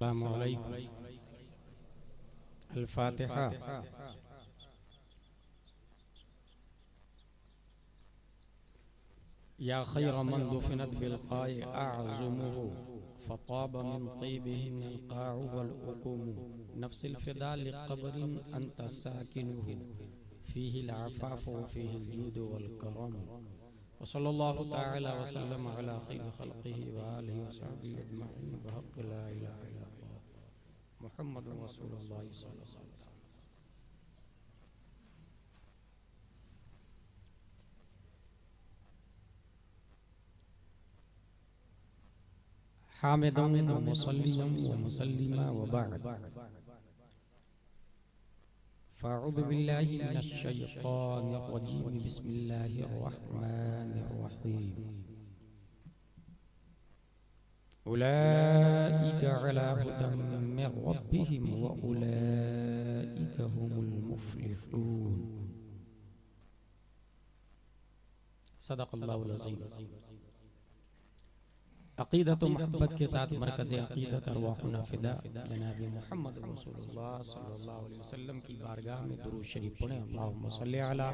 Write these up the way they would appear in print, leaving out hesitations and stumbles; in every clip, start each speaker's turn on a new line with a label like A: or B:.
A: अस्सलामु अलैकुम। अल-फातिहा। या खैर मन दुफिनत बिलक़ाए अअज़मुहु फ़ताब मिन तीबिहिन अल-क़ाअु वल-उक़ूमु नफ़्सिल फ़िदा लिक़ब्रिन अंत साकिनुहु फ़ीहिल अफ़ाफ़ु व फ़ीहिल जूदु वल-करम। व सल्लल्लाहु तआला व सल्लम अला खैरि ख़ल्क़िही व आलिहि व सहबिही अजमईन बिहक़्क़ि ला इलाहा इल्लल्लाह मुहम्मदुर रसूलुल्लाह सल्लल्लाहु अलैहि वसल्लम। हामिदुन व मुसल्लियन व मुसल्लिमा व बअद। फ़अऊज़ु बिल्लाहि मिनश शैतानिर रजीम। बिस्मिल्लाहिर रहमानिर रहीम। उलाइका अला हुदम मिन रब्बिहिम व उलाइका हुमुल मुफ़्लिहून। सदक़ल्लाहुल अज़ीम। अक़ीदत व मोहब्बत के साथ मरकज़ अक़ीदत अरवाहुना फ़िदा जनाब मुहम्मद रसूलुल्लाह सल्लल्लाहु अलैहि वसल्लम की बारगाह में दुरूद शरीफ पढ़ें। अल्लाहुम्मा सल्लि अला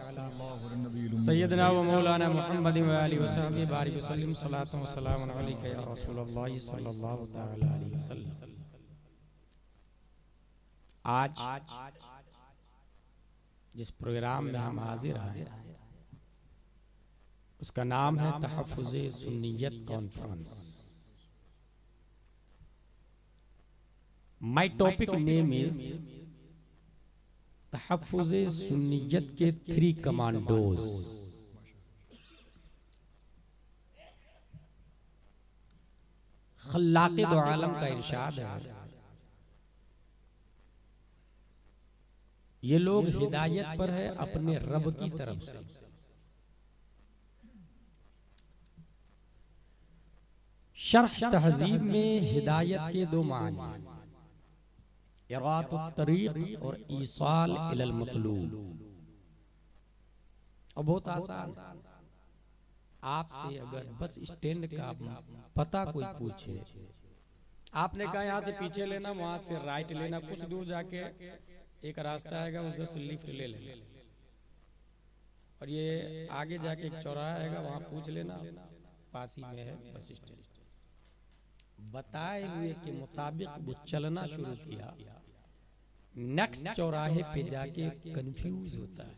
A: सय्यदना व मौलाना मुहम्मद व आलिहि व सहबिहि बारिक व सल्लिम सलातन व सलामुन अलैका या रसूलल्लाह सल्लल्लाहु तआला अलैहि वसल्लम। आज जिस प्रोग्राम में हम हाजिर हैं उसका नाम है तहफ़्फ़ुज़े सुन्नियत conference. My topic name is तहफ़्फ़ुज़े सुन्नियत के 3 कमांडोज। खल्लाक़े दो आलम का इरशाद है, ये लोग हिदायत पर है अपने रब की तरफ से। शरह तहज़ीब में हिदायत के 2 मानी, इरातुत तरीक़ और ईसाल इलल मतलूब। और बहुत आसान, आपसे अगर बस स्टैंड का पता कोई पूछे, आपने कहा यहाँ से पीछे लेना, वहां से राइट लेना, कुछ दूर जाके एक रास्ता आएगा, उधर से लिफ्ट ले लेना, और ये आगे जाके एक चौराहा आएगा, वहां पूछ लेना, पास ही में है बस स्टैंड। बताए हुए के मुताबिक वो चलना शुरू किया, नेक्स्ट चौराहे पे जाके कंफ्यूज होता है।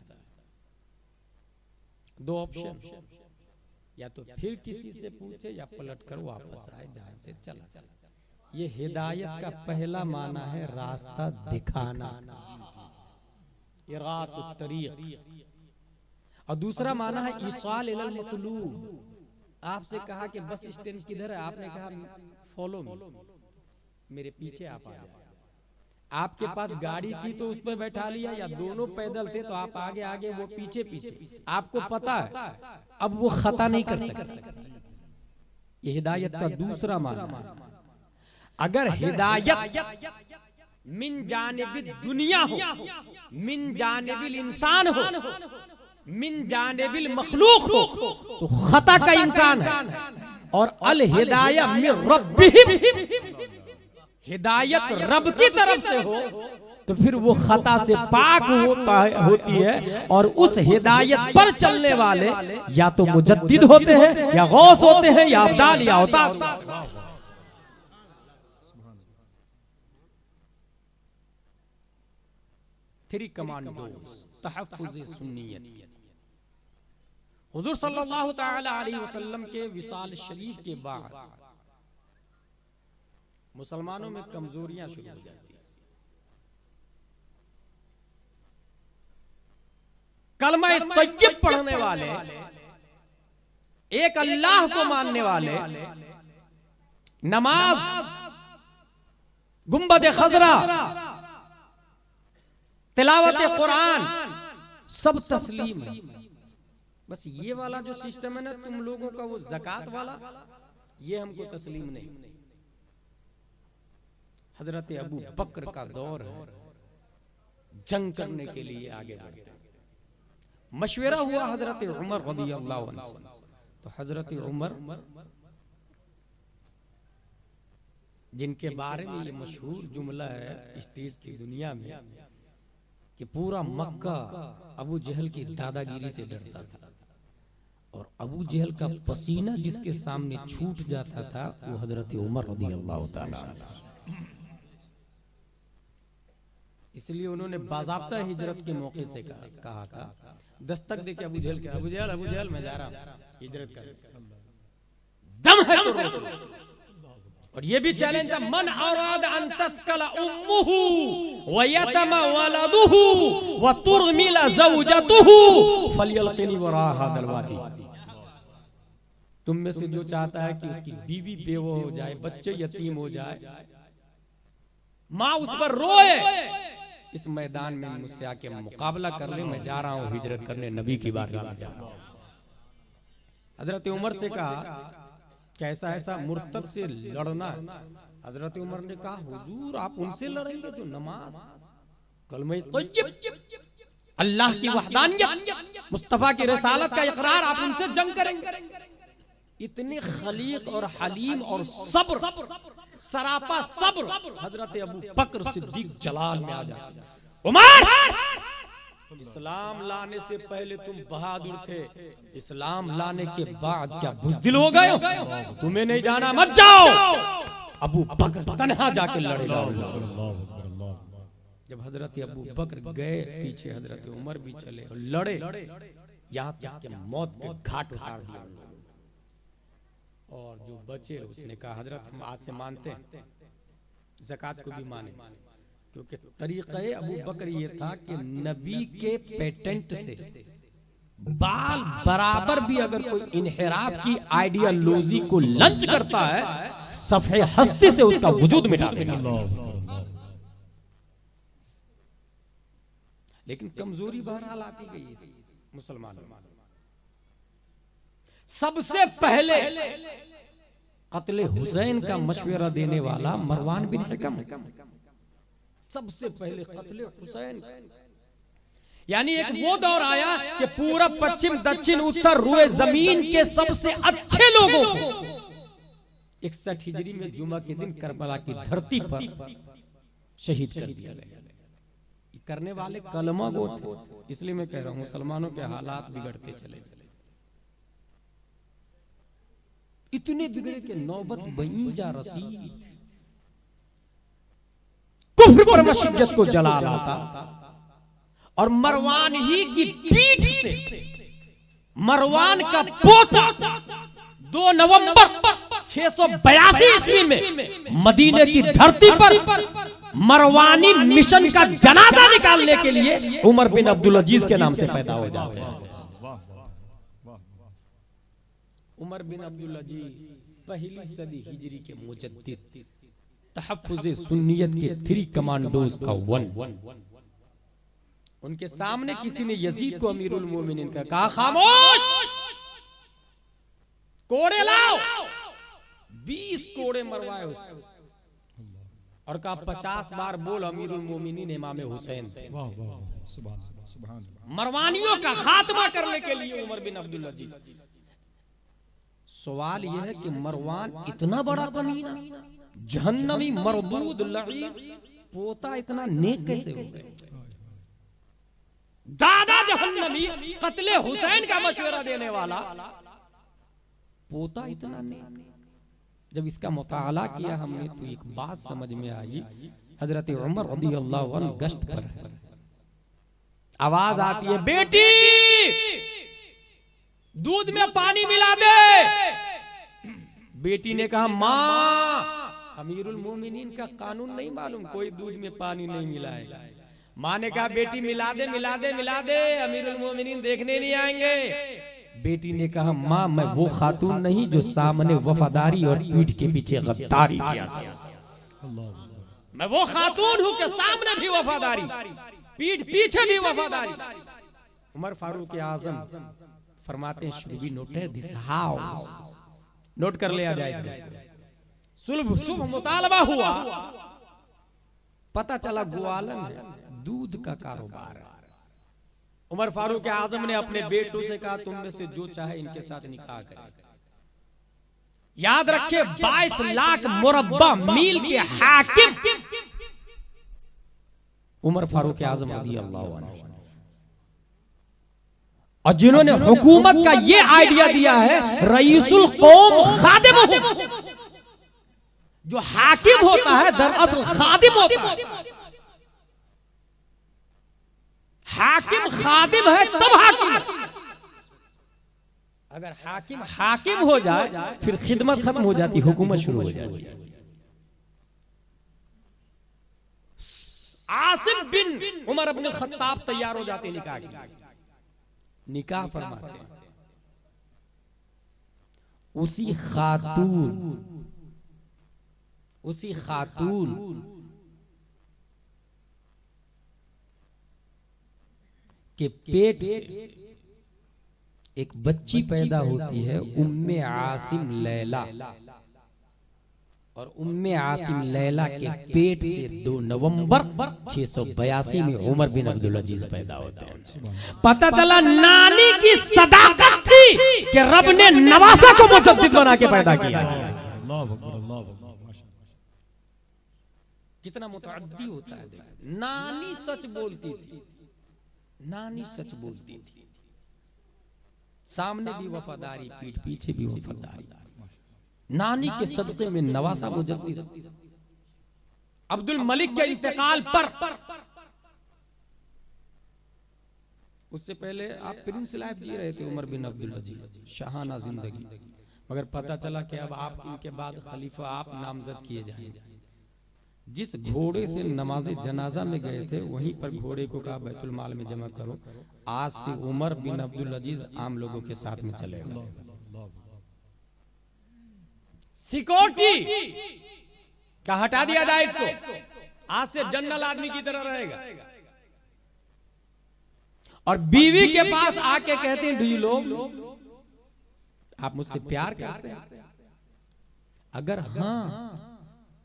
A: 2 ऑप्शन, या तो फिर किसी से पूछे या पलट कर वापस आए जहां से चला। ये हिदायत का पहला माना है रास्ता दिखाना, इरातुत तरीक़। और दूसरा माना है ईसाल इलल मतलूब। आपसे कहा कि बस स्टैंड किधर है, आपने कहा फॉलो मी, मेरे पीछे आप आ जाए। आपके पास गाड़ी थी तो उस पर बैठा लिया, या दोनों पैदल थे तो आप आगे आगे वो पीछे पीछे। आपको पता है अब वो खता नहीं कर सकते। ये हिदायत का दूसरा माना। अगर हिदायत मिन जानिबिद दुनिया हो, मिन जानिबिल इंसान हो, मिन जानिबिल मखलूक हो, तो खता का इम्कान है। और अल हिदाया मिन रब्बिहिम, हिदायत रब की तरफ से हो तो फिर वो खता से पाक होती है। और उस हिदायत पर चलने वाले या तो मुजद्दिद होते हैं, या गौस होते हैं, या अब्दाल, या औताद। 3 कमांडोज तहफ़्फ़ुज़े सुन्नियत। हुज़ूर सल्लल्लाहु तआला अलैहि वसल्लम के विसाल शरीफ के बाद मुसलमानों में कमजोरियां शुरू हो जाती हैं। कलमा तय्यब पढ़ने वाले, एक अल्लाह को मानने वाले, नमाज, गुंबद खजरा, तिलावत कुरान, सब तस्लीम है। बस ये वाला जो सिस्टम है ना तुम लोगों का, वो ज़कात वाला, ये हमको तस्लीम नहीं। हजरत अबू बकर का दौर है, जंग करने के लिए आगे बढ़ते। मशवरा हुआ हजरत उमर रज़ियल्लाहु अन्हु, तो हजरत उमर जिनके बारे में ये मशहूर जुमला है स्टेज की दुनिया में कि पूरा मक्का अबू जहल की दादागिरी से डरता था, और अबू जहल का पसीना जिसके सामने छूट जाता था वो हजरत उमर रज़ियल्लाहु ताला। इसलिए उन्होंने बाज़ाब्ता हिजरत के मौके से कहा था, दस्तक देके अबू जहल के, अबू जहल मैं जा रहा हूं हिजरत कर, दम है तो रोक। और ये भी चैलेंज था, मन औराद अन तस्कला उम्मुहु व यतमा वलदुहु व तुरमिला ज़ौजतुहु फलयल्क़िनी वरा हादल वादी। तुम में से जो चाहता है कि उसकी बीवी बेवा हो जाए, बच्चे यतीम हो जाए, माँ उस पर रोए, इस मैदान में मुझसे आके मुकाबला कर ले, मैं जा रहा हूं हिजरत करने, नबी की बारगाह में जा रहा हूं। हजरत उमर से कहा कैसा ऐसा मुर्तद से लड़ना। हजरत उमर ने कहा हुजूर आप उनसे लड़ेंगे जो नमाज, कलमे तय्यब, अल्लाह की वहदानियत, मुस्तफा की रिसालत का इकरार, आप उनसे जंग करेंगे। इतने खलीक और हलीम और सब्र, सरापा सब्र हजरत अबू बकर सिद्दीक जलाल में आ जाते। उमर इस्लाम लाने से पहले तुम बहादुर थे, इस्लाम लाने के बाद क्या बुज़दिल हो गए? तुम्हें नहीं जाना, मत जाओ। अबू बकर तन्हा जाके लड़े। जब हजरत अबू बकर गए पीछे हजरत उमर भी चले, तो लड़े, यहाँ तक कि मौत के घाट उतार दिया। और जो बचे उसने कहा हजरत हम आज से मानते हैं, ज़कात को भी माने, क्योंकि तरीक़े अबू बकर ये था कि नबी के पेटेंट से बाल बराबर भी अगर कोई इनहिराफ की आइडियोलॉजी को लंच करता है, सफ़े हस्ती से उसका वजूद मिटा देगा। लेकिन कमजोरी बहरहाल आती गई मुसलमानों में। सबसे पहले कत्ले हुसैन का मशवरा देने वाला मरवान बिन हिकम, सबसे पहले कत्ले हुसैन। यानी एक वो दौर आया कि पूरा पश्चिम दक्षिण उत्तर रुए जमीन के सबसे अच्छे लोगों को 61 हिजरी में जुमा के दिन करबला की धरती पर शहीद कर दिया गया। करने वाले कलमा गो थे। इसलिए मैं कह रहा हूं मुसलमानों के हालात बिगड़ते चले, इतने बिगड़े के नौबत बनी जा रसीद कुफ्र पर मशज्जत को जला लाता। और मरवान ही की पीठ से मरवान का पोता 2 नवंबर 682 ईस्वी में मदीने की धरती पर मरवानी मिशन का जनाजा निकालने के लिए उमर बिन अब्दुल अजीज के नाम से पैदा हो जाते हैं। उमर बिन अब्दुल अजीज पहली सदी हिजरी के मुजद्दिद, तहफ्फुज़े सुन्नियत के 3 कमांडोज का 1। उनके सामने किसी ने यजीद को अमीरुल मोमिनीन का कहा खामोश, कोड़े लाओ। 20 कोड़े मरवाए उसको और कहा 50 बार बोल अमीरुल मोमिनीन इमाम हुसैन थे। मरवानियों का खात्मा करने के लिए उमर बिन अब्दुल अजीज। सवाल यह है कि मरवान इतना बड़ा कमीना, जहन्नमी, मरदूद, लईन, पोता इतना नेक कैसे हो गए? दादा जहन्नमी, कत्ले हुसैन का मशवरा देने वाला, पोता इतना नेक। जब इसका मुताला किया हमने तो एक बात समझ में आई, हजरत उमर रज़ियल्लाहु अन्हु गश्त पर है, आवाज आती है बेटी दूध में पानी मिला दे। बेटी ने कहा माँ अमीरुल मोमिनीन का कानून नहीं मालूम, कोई दूध में पानी नहीं मिलाएगा। माँ ने कहा बेटी मिला दे मिला दे मिला दे, अमीरुल मोमिनीन देखने नहीं आएंगे। बेटी ने कहा माँ मैं वो खातून नहीं जो सामने वफादारी और पीठ के पीछे गद्दारी किया था। मैं वो खातून हूँ कि सामने भी वफादारी, पीठ पीछे भी वफादारी। उमर फारूक आजम फरमाते हैं should be noted this house, note कर लिया जाए। सुबह मुतालबा हुआ, पता चला ग्वालन है, दूध का कारोबार है। उमर फारूक आजम ने अपने बेटों से कहा तुम में से जो चाहे इनके साथ निकाह करे। याद रखिए 22 लाख मुरब्बा मील के हाकिम उमर फारूक आजम रज़ियल्लाहु अन्हु, और जिन्होंने हुकूमत का ये आइडिया दिया है रईसुल कौम खादिमुहु, जो हाकिम होता है दरअसल खादिम होता है। हाकिम खादिम है तब हाकिम है। अगर हाकिम हाकिम हो जाए फिर खिदमत खत्म हो जाती, हुकूमत शुरू हो जाती है। आसिम बिन उमर इब्न खत्ताब तैयार हो जाते निकाह के लिए, निकाह फरमाते हैं। उसी खातून के पेट से एक बच्ची पैदा होती है, उम्मे आसिम लैला, और उम्मे आसिम लैला के पेट से 2 नवंबर 682 में उमर बिन अब्दुल अजीज पैदा होते हैं। पता चला नानी की सदाकत थी कि रब ने नवासा को मुजद्दिद बना के पैदा किया। कितना मुतअद्दी होता है। नानी सच बोलती थी, नानी सच बोलती थी, सामने भी वफादारी, पीठ पीछे भी वफादारी। नानी के सदक़े में नवासा मुजद्दिद। अब्दुल मलिक के इंतकाल पर, उससे पहले आप प्रिंस लाइफ जी रहे थे उमर बिन अब्दुल अजीज, शाहाना जिंदगी, मगर पता चला कि अब आप इनके बाद खलीफा आप नामजद किए जाएंगे। जिस घोड़े से नमाज जनाजा में गए थे वहीं पर घोड़े को कहा बैतुल माल में जमा करो, आज से उमर बिन अब्दुल अजीज आम लोगों के साथ में चलेगा। सिक्योरिटी का हटा दिया जाए इसको, आज से जनरल आदमी की तरह रहेगा। और बीवी के पास आके कहते हैं, डू यू लव, आप मुझसे प्यार करते हैं? अगर हाँ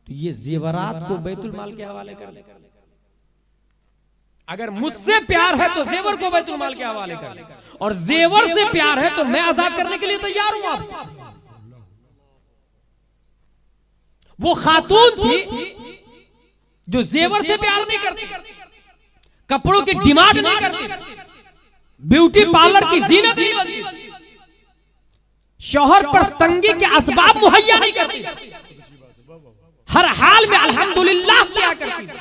A: तो ये जेवरात को बैतुल माल के हवाले कर दे। अगर मुझसे प्यार है तो जेवर को बैतुल माल के हवाले कर दे, और जेवर से प्यार है तो मैं आजाद करने के लिए तैयार हूं आपको। वो खातून थी जो जेवर से प्यार नहीं करती, कपड़ों की डिमांड नहीं करती, ब्यूटी पार्लर की जीनत नहीं बनती, शौहर पर तंगी के असबाब मुहैया नहीं करती, हर हाल में अल्हम्दुलिल्लाह क्या करती थी।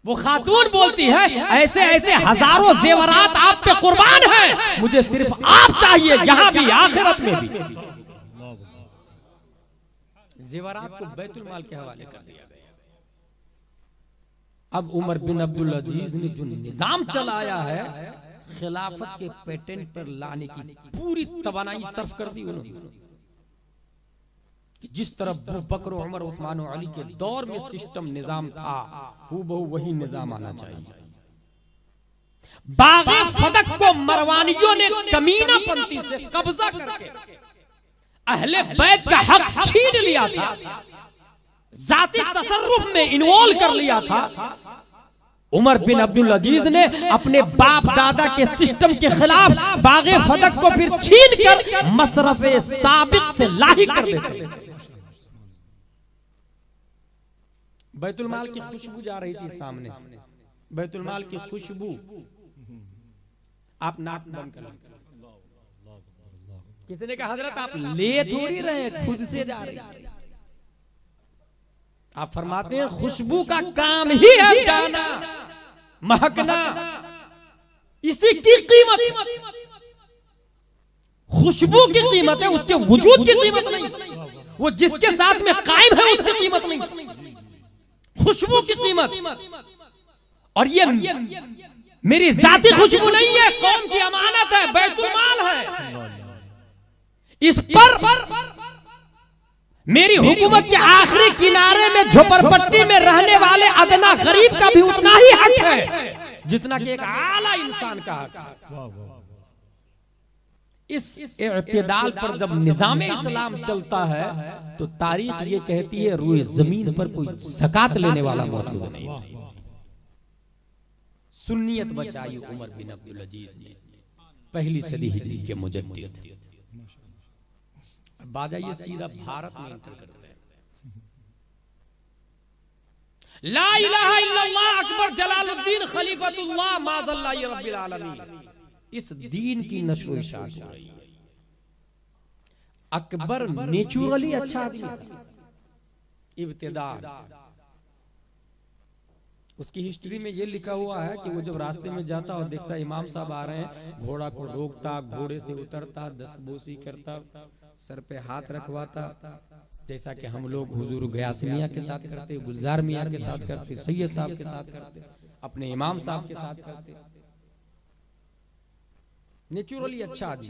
A: वो खातून बोलती है ऐसे ऐसे हजारों जेवरात आप पे कुर्बान हैं, मुझे सिर्फ आप चाहिए, यहां भी आखिरत में भी। जेवरात को बैतुल माल के हवाले कर दिया गया। अब उमर बिन अब्दुल अजीज ने जो निजाम चलाया है, खिलाफत के पेटेंट पर लाने की पूरी तवानाई सर्फ कर दी उन्होंने। जिस तरह बकर, उमर, उस्मान और अली के दौर में सिस्टम निजाम था, हूबहू वही निजाम आना चाहिए। बाग़े फदक को मरवानियों ने कमीनापंती से कब्जा करके अहले बैत का हक छीन लिया था, जाती तसर्रुफ में इन्वॉल्व कर लिया था। उमर बिन अब्दुल अजीज ने अपने बाप दादा के सिस्टम के खिलाफ बाग़े फदक को फिर छीन कर मसरफ़े साबित से लाहिक कर देते। बैतुल माल की खुशबू जा रही थी सामने से, बैतुल माल की खुशबू, आप नाक बंद कर, किसी ने कहा हजरत आप ले थोड़ी रहे, खुद से जा रही। आप फरमाते हैं खुशबू का काम ही है जाना, महकना, इसी की कीमत, खुशबू की कीमत है, उसके वजूद की कीमत नहीं। वो जिसके साथ में कायम है उसकी कीमत नहीं, खुशबू की कीमत। और ये मेरी जाती खुशबू नहीं है, कौम की अमानत है, बैतुल माल है। इस पर मेरी हुकूमत के आखिरी किनारे में झोपड़पट्टी में रहने वाले अदना गरीब का भी उतना ही हक है जितना कि एक आला इंसान का हक है। इस इत्तेदाल पर जब निजाम इस्लाम चलता है तो तारीख ये कहती है रूए जमीन पर कोई ज़कात लेने वाला मौजूद नहीं है। सुन्नियत बचाई उमर बिन अब्दुल अजीज ने, पहली सदी हिजरी के मुजद्दिद। बाजा ये सीधा भारत में एंटर करते हैं। ला इलाहा इल्लल्लाह अकबर जलालुद्दीन खलीफतुल्लाह माज़ल्ला रब्बिल आलमीन, इस दीन की नशो इशाअत हो रही है। अकबर नेचुरली अच्छा आदमी था, इब्तिदा उसकी हिस्ट्री में ये लिखा हुआ है कि वो जब रास्ते में जाता और देखता इमाम साहब आ रहे हैं, घोड़ा को रोकता, घोड़े से उतरता, दस्तबोसी करता, सर पे हाथ रखवाता, जैसा कि हम लोग हुजूर गयास मियां के साथ करते, गुलजार मियां के साथ करते, सैयद साहब के साथ करते, अपने इमाम साहब के साथ करते। नेचुरली अच्छा आदमी।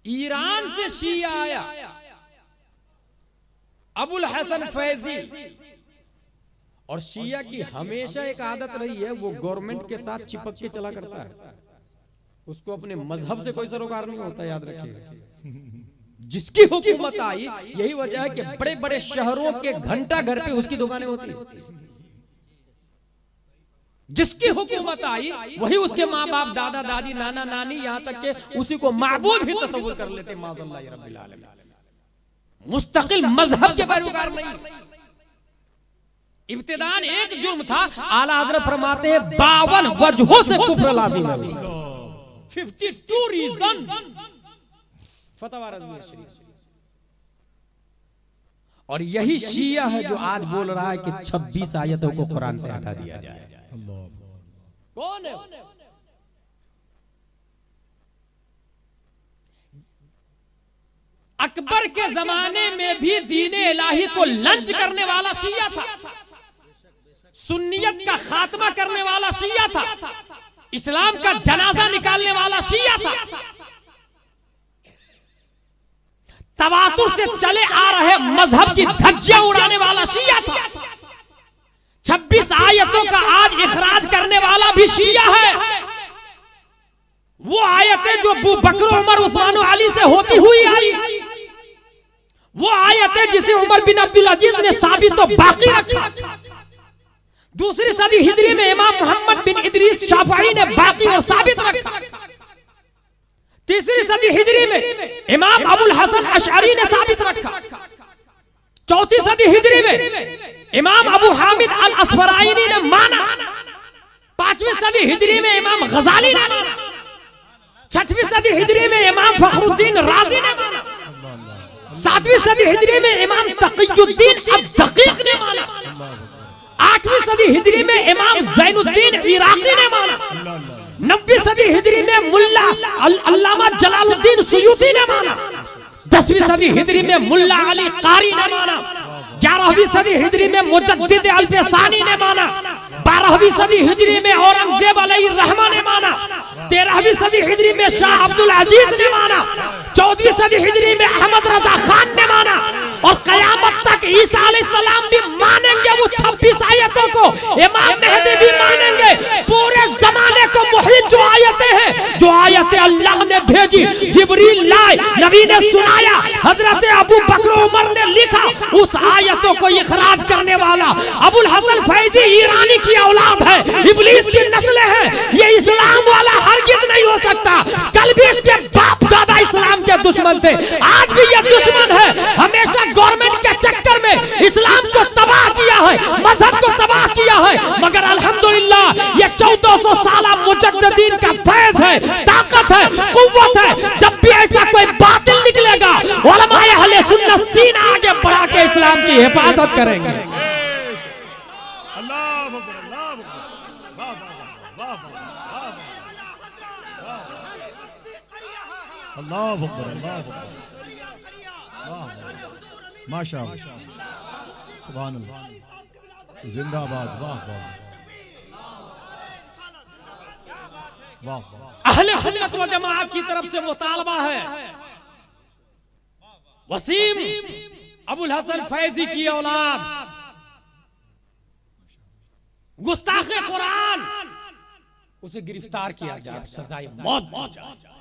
A: ईरान से शिया आया अबुल हसन फैजी, और शिया की हमेशा एक आदत रही है, वो गवर्नमेंट के साथ चिपक के चला करता है, उसको अपने मजहब से कोई सरोकार नहीं होता, याद रखिएगा। जिसकी हुकूमत आई, यही वजह है कि बड़े बड़े शहरों के घंटा घर पे उसकी दुकानें होती है। जिसकी हुकूमत आई वही उसके माँ बाप, दादा दादी, नाना नानी, यहाँ तक के उसी को माबूद भी तस्वुर कर लेते। माज़ल्लाह रब्बिल आलमीन, मुस्तकिल मजहब के पैरोकार नहीं। इब्तिदान एक जुर्म था, आला हज़रत फरमाते हैं 52 वजहों से कुफ्र लाजिम है। 52 रीजंस, फतवा रज़विया शरीफ। और यही शिया है जो आज बोल रहा है कि 26 आयतों को कुरान से हटा दिया जाए। कौन है? अकबर के जमाने में भी दीने इलाही को लंच करने वाला शिया था, सुन्नियत का खात्मा करने वाला शिया था, इस्लाम का जनाजा निकालने वाला शिया था, तवातुर से चले आ रहे मजहब की धज्जियां उड़ाने वाला शिया था। 26 आयतों का आज इखराज करने वाला भी शिया है। वो आयतें जो अबू बकर, उमर, उस्मान और अली से होती हुई आई, वो आयतें जिसे उमर बिन अब्दुल अजीज ने साबित तो बाकी रखा। दूसरी सदी हिजरी में इमाम मोहम्मद बिन इदरीस शाफई ने बाकी और साबित रखा। तीसरी सदी हिजरी में इमाम अबुल हसन अशअरी ने साबित रखा। चौथी सदी हिजरी में इमाम अबू हामिद अल अस्फराइनी ने माना। पांचवी सदी हिजरी में इमाम गजाली ने माना। छठवीं सदी हिजरी में इमाम फखरुद्दीन राजी ने माना। सातवीं सदी हिजरी में इमाम तकीयुद्दीन अद-दकीक ने माना। आठवीं सदी हिजरी में इमाम ज़ैनुद्दीन इराकी ने माना। 9वीं सदी हिजरी में मुल्ला अल्लामा जलालुद्दीन सुयूती ने माना। 10वीं सदी हिजरी में मुल्ला अली कारी ने माना। 11वीं सदी हिजरी में मुजद्दिद अल-फसानी ने माना। 12वीं सदी हिजरी में औरंगजेब अलैहिर्रहमा ने माना। 13वीं सदी हिजरी में शाह अब्दुल अजीज ने माना। 14वीं सदी हिजरी में अहमद रजा खान ने माना। और कयामत तक ईसा अलैहिस्सलाम भी मानेंगे वो 26 आयतों को, इमाम मेहदी भी मानेंगे। पूरे जमाने को मुहित जो आयतें हैं, जो आयतें अल्लाह ने भेजी, जिब्रील लाए, नबी ने सुनाया, हजरत अबू बकर उमर ने लिखा, उस आयतों को इखराज करने वाला अबुल हसन फैजी ईरानी की औलाद है, इब्लीस की नस्लें हैं। ये इस्लाम वाला हरगिज नहीं हो सकता। कल भी इसके बाप दादा इस्लाम के दुश्मन थे, आज भी ये दुश्मन है। हमेशा गवर्नमेंट के चक्कर में इस्लाम को तबाह किया है, मजहब को तबाह किया है, मगर अल्हम्दुलिल्लाह ये 1400 साला मुजद्दिदीन का फैज है, ताकत है, कुव्वत है। जब भी ऐसा कोई बातिल निकलेगा, उलमाए अहले सुन्नत सीना आगे बढ़ा के इस्लाम की हिफाजत करेंगे।
B: अल्लाह अल्लाह माशाअल्लाह, सुभान अल्लाह, जिंदाबाद, वाह वाह वाह।
A: अहले सुन्नत व जमाअत की तरफ से मुतालबा है, वसीम अबुल हसन फैजी की औलाद, गुस्ताखे कुरान, उसे गिरफ्तार किया जाए, सजाए मौत दी जाए।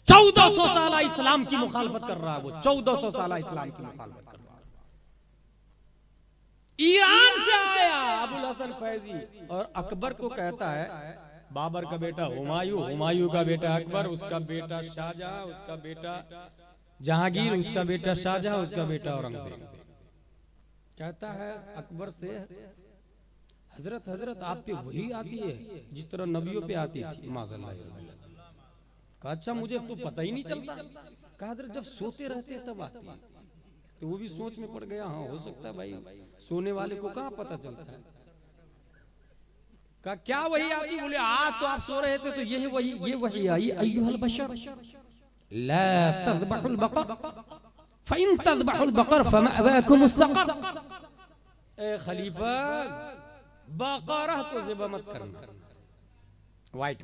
A: 1400 साल इस्लाम की मुखालफत कर रहा है वो, 1400 साल इस्लाम की मुखालफत कर रहा है। ईरान से आया अबुल हसन फैजी और अकबर को कहता है, बाबर का बेटा हुमायूं, हुमायूं का बेटा अकबर, उसका बेटा शाहजहां, उसका बेटा जहांगीर उसका बेटा शाहजहां, उसका बेटा औरंगजेब। कहता है अकबर से, हजरत हजरत आप पे वही आती है जिस तरह नबियों पे आती थी माज़अल्लाह। कहा अच्छा मुझे तो पता ही नहीं चलता। कहा हजरत जब सोते रहते तब आती है। तो वो भी सोच में पड़ गया, हाँ हो सकता है भाई, सोने वाले को कहाँ पता चलता है। कहा क्या वही आती? बोले आज तो आप सो रहे थे तो ये वही आई, अय्युहल बशर ला तज़बहुल बकर फइन तज़बहुल बकर फमअवाकुमुस सकर। ए खलीफा बकरा को ज़िबा मत करना, वाइट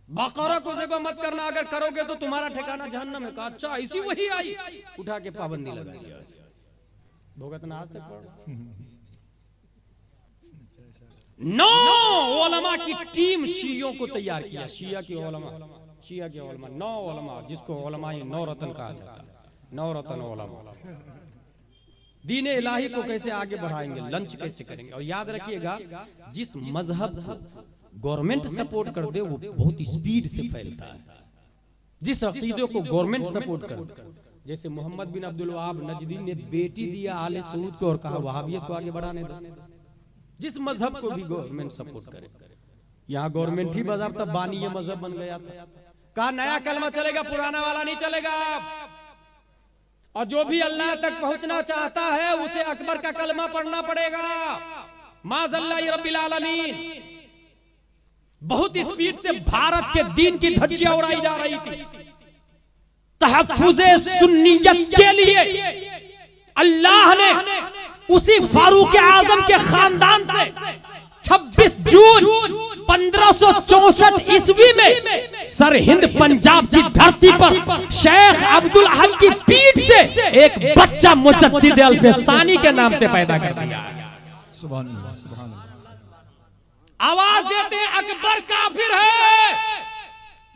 A: बकरा को ज़िबा मत करना, अगर करोगे तो तुम्हारा ठिकाना जहन्नम है। कहा अच्छा ऐसी वही आई, उठा के पाबंदी लगा दिया। भुगतना आज तक 9 उलमा की टीम शियों को तैयार किया। शिया के उलमा 9 उलमा, जिसको उलमाए 9 रत्न कहा जाता है। 9 रत्न उलमा दीन इलाही को कैसे आगे बढ़ाएंगे, लंच कैसे करेंगे। और याद रखिएगा जिस मजहब को गवर्नमेंट सपोर्ट कर दे वो बहुत स्पीड से फैलता है। जिस अकीदे को गवर्नमेंट सपोर्ट कर दे, जैसे मोहम्मद बिन अब्दुल वहाब नजदी ने बेटी दिया आले सऊद को और कहा वहाबियत को आगे बढ़ाने दो। जिस मजहब को भी गवर्नमेंट सपोर्ट करे, यहाँ गवर्नमेंट ही बाज़ाब्ता बानी ये मजहब बन गया था। कहा नया कलमा चलेगा, पुराना वाला नहीं चलेगा। और जो भी अल्लाह तक पहुंचना चाहता है उसे अकबर का कलमा पढ़ना पड़ेगा। माज़अल्लाह रब्बिल आलमीन। बहुत स्पीड से भारत के दीन की धज्जियां उड़ाई जा रही थी। तहफ्फुज़े सुन्नियत के लिए अल्लाह ने उसी फारूक आजम के खानदान से 26 जून 1564 ईस्वी में सरहिंद पंजाब की धरती पर शेख अब्दुल अहद की पीठ से एक बच्चा मुजद्दिद अल-फसानी के नाम से पैदा कर दिया।
B: सुभान अल्लाह, सुभान अल्लाह।
A: आवाज देते हैं अकबर काफिर है,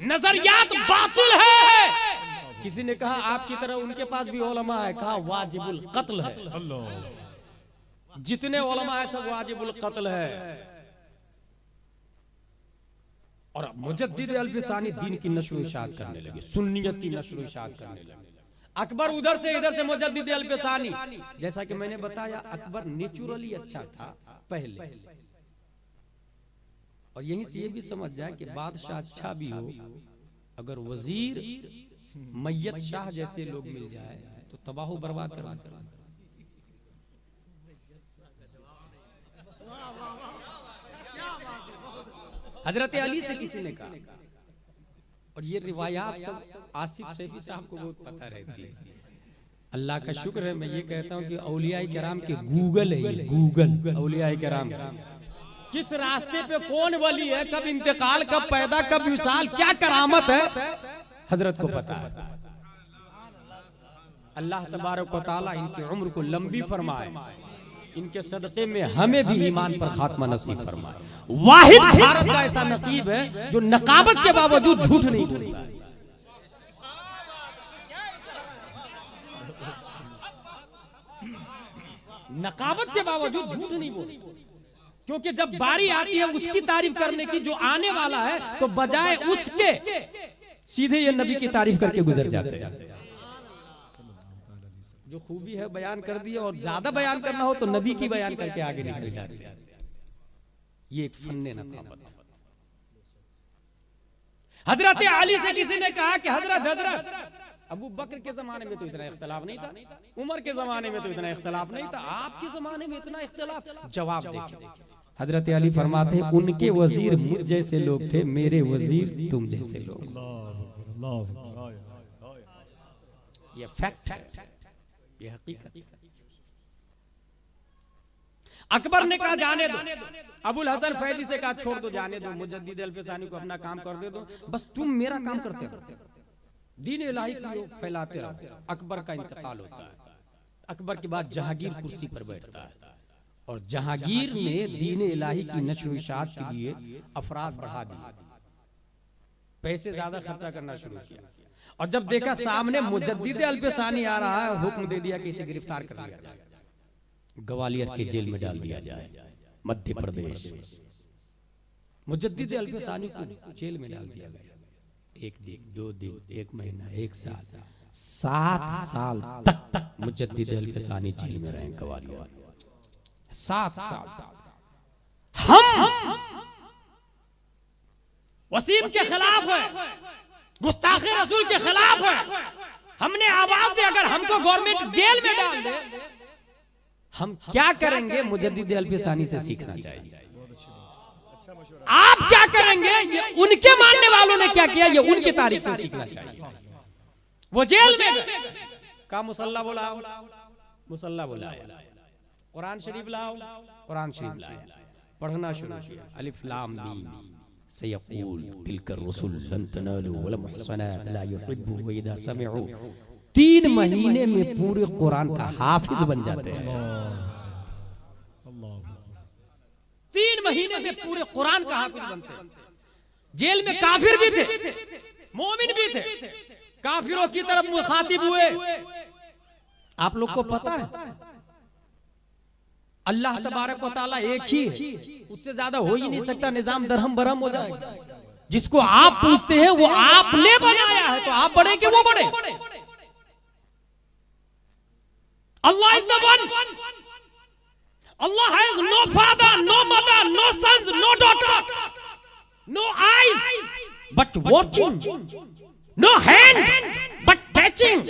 A: नजरियात बातिल है। किसी ने कहा आपकी तरह उनके पास भी उलमा है। कहा वाजिबुल कत्ल है।
B: अल्लाह,
A: जितने उलमा है सब वाजिबुल कत्ल है। और मुजद्दिद अल-फसानी दीन की नश्र व इशाअत करने लगे, सुन्नियत की नश्र व इशाअत करने लगे। अकबर उधर से इधर से मुजद्दिद अल-फसानी। जैसा कि मैंने बताया अकबर नेचुरली अच्छा था पहले। और यहीं से ये भी समझ जाए कि बादशाह अच्छा भी हो, अगर वजीर मैयत शाह जैसे लोग मिल जाए तो तबाह बर्बाद कर देते हैं। हजरत अली से किसी ने कहा, और ये रिवायात सब आसिफ सैफी साहब को बहुत पता रहती है। अल्लाह का शुक्र है, मैं ये कहता हूँ कि औलिया किराम के गूगल है ये, गूगल औलिया किराम किस रास्ते पे कौन वली है, कब इंतकाल, कब पैदा, कब विशाल, क्या करामत है, हजरत को पता है। अल्लाह तबारक व तआला इनकी उम्र को लंबी फरमाए, इनके सदक़े में हमें भी ईमान पर खात्मा नसीब फरमाए। वाहिद भारत का ऐसा नकीब है जो नकाबत के बावजूद झूठ नहीं बोलता है। नकाबत के बावजूद झूठ नहीं बोलता, क्योंकि जब बारी आती है उसकी तारीफ करने की जो आने वाला है, तो बजाय उसके सीधे ये नबी की तारीफ करके गुजर जाते हैं। जो खूबी है बयान कर दिया, और ज्यादा बयान करना हो तो नबी की बयान करके आगे निकल जाते हैं। ये एक फन्ने नकाबत है। हजरत अली से किसी ने कहा कि हजरत अबू बकर के जमाने में तो इतना इख्तिलाफ नहीं था, उमर के जमाने में तो इतना इख्तिलाफ नहीं था, आपके जमाने में इतना इख्तिलाफ। जवाब देखिए, हजरत अली फरमाते हैं उनके वजीर मुझ जैसे लोग थे, मेरे वजीर तुम जैसे लोग। ये फैक्ट है, ये हकीकत। अकबर ने कहा जाने दो, अबुल हसन फैजी से कहा छोड़ दो, जाने दो, मुजद्दिद अल-फसानी को अपना काम कर दे दो, बस तुम मेरा काम करते रहो, दीन इलाही को फैलाते रहो। अकबर का इंतकाल होता है। अकबर के बाद जहांगीर कुर्सी पर बैठता है, और जहांगीर ने दीन इलाही की नश्र व इशाअत के लिए अफराद बढ़ा दिए, पैसे ज्यादा खर्चा करना शुरू किया। और जब देखा सामने मुजद्दिद अल-फसानी आ रहा है, हुक्म दे दिया कि इसे गिरफ्तार कर लिया जाए, ग्वालियर के जेल में डाल दिया जाए, मध्य प्रदेश। मुजद्दिद अल-फसानी को जेल में डाल दिया गया। 1 दिन, 2 दिन, 1 महीना, 1 साल। 7 साल तक मुजद्दिद अल-फसानी जेल में रहे कवालिया। 7 साल। हम वसीम के खिलाफ है, गुस्ताखे रसूल के खिलाफ है। हमने आवाज दी अगर हमको गवर्नमेंट जेल में डाल दे हम क्या करेंगे? मुजद्दिद अल-फसानी से सीखना चाहिए। आप क्या करेंगे? ये उनके मानने वालों ने क्या किया, ये उनकी तारीख से सीखना चाहिए। वो जेल में गए, का मुसल्ला बुलाओ, मुसल्ला बुलाया, कुरान शरीफ लाओ, कुरान शरीफ लाया, पढ़ना शुरू किया। अलिफ लाम मीम सयक़ूल तिलकर रसूल लन तनालू वल मुहसनात ला युहिब्बु व इदा समिअू। 3 महीने में पूरे कुरान का हाफिज बन जाते हैं। 3 महीने में पूरे कुरान का हाफिज बनते हैं। जेल में काफिर भी थे, मोमिन भी थे, काफिरों की तरफ मुखातिब हुए। आप लोग को पता है अल्लाह तबारक व तआला एक ही है, उससे ज्यादा हो ही नहीं सकता। निजाम दरहम बरहम हो जाएगा। जिसको आप पूछते हैं वो आपने बनाया है, तो आप बढ़े कि वो बढ़े? Allah is the one. Allah has no father, no mother, no sons, no daughter, no eyes but watching, no hand but catching,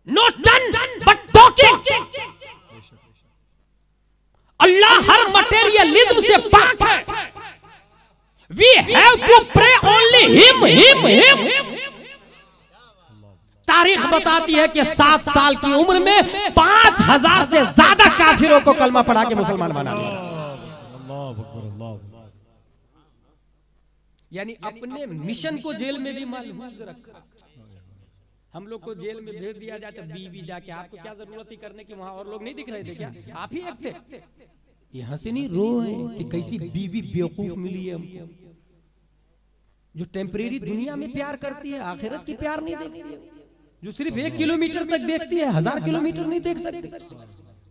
A: no tongue but talking. Allah her materialism से पाक है। We have to pray only him. तारीख बताती है कि 7 साल की उम्र में 5000 से ज्यादा काफिरों को कलमा पढ़ा के मुसलमान बना दिया। यानी अपने मिशन को जेल में भी महफूज रखा। हम लोग को जेल में भेज दिया जाए तो बीवी जाके आपको क्या जरूरत ही करने की, वहां और लोग नहीं दिख रहे थे क्या? आप ही एक थे। यहां से नहीं रो है कि कैसी बीवी बेवकूफ मिली है हमको, जो टेम्परेरी दुनिया में प्यार करती है, आखिरत की प्यार नहीं देखती है, जो सिर्फ 1 किलोमीटर तक देखती है, 1000 किलोमीटर नहीं देख सकती।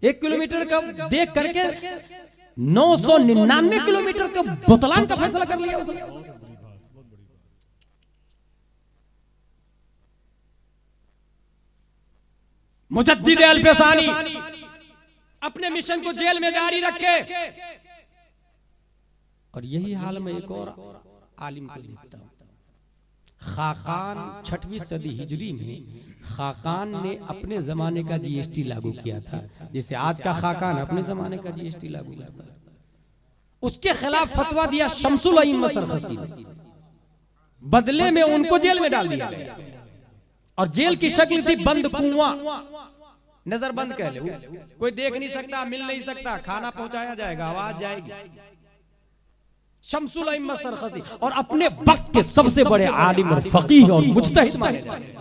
A: 1 किलोमीटर का देख करके 999 किलोमीटर का बुतलान का फैसला कर लिया उसने। मुजद्दिद अल-फसानी अपने मिशन को जेल में जारी रखे। और यही हाल में एक और आलिम को देखता हूं। खाकान 6वीं सदी हिजरी में खाकान ने अपने जमाने का जीएसटी लागू किया था, जैसे आज का खाकान अपने जमाने का जीएसटी लागू किया था। उसके खिलाफ फतवा दिया शमसुल अइम्मा सरखसी ने। बदले में उनको जेल में डाल दिया गया। और जेल की शक्ल थी बंद कुआं, नजर बंद कह लो, कोई देख नहीं सकता, मिल नहीं सकता, खाना पहुंचाया जाएगा, आवाज जाएगी। शमसुल अइम्मा सरखसी और अपने वक्त के सबसे बड़े आलिम और फकीह और मुज्तहिद माने जाते हैं।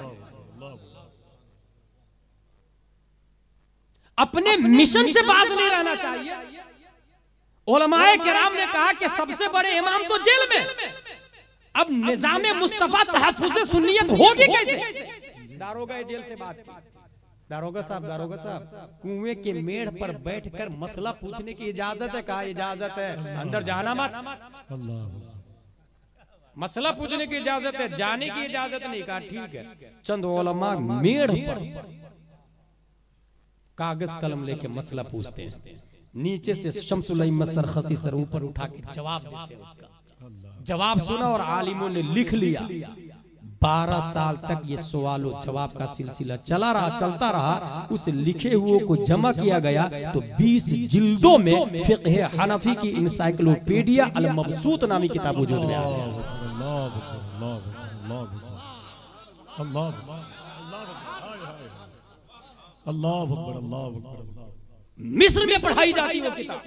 A: अपने मिशन से बाज नहीं रहना चाहिए। उलमाए किराम ने कहा कि सबसे बड़े इमाम तो जेल में, अब निजाम मुस्तफा तहफ्फुज़ सुन्नियत होगी कैसे? दारोगा जेल से बात की, दारोगा साहब कुएं के मेड़ पर बैठकर मसला पूछने की इजाजत है? कहा इजाजत है, अंदर जाना मत। मसला पूछने की इजाजत है, जाने की इजाजत नहीं। कहा ठीक है। चंद उलमा मेड़ पर कागज कलम लेके मसला पूछते हैं, नीचे से शमसुल अइम्मा सरखसी सर ऊपर उठा के जवाब देते हैं। उसका जवाब सुना और आलिमों ने लिख लिया। 12 साल तक ये सवाल जवाब का सिलसिला चलता रहा। उस लिखे हुए को जमा किया गया तो 20 जिल्दों में फिक़्ह हनफी की इंसाइक्लोपीडिया अल मबसूत नामी किताब वजूद में आ गया। मिस्र में पढ़ाई जाती वो किताब,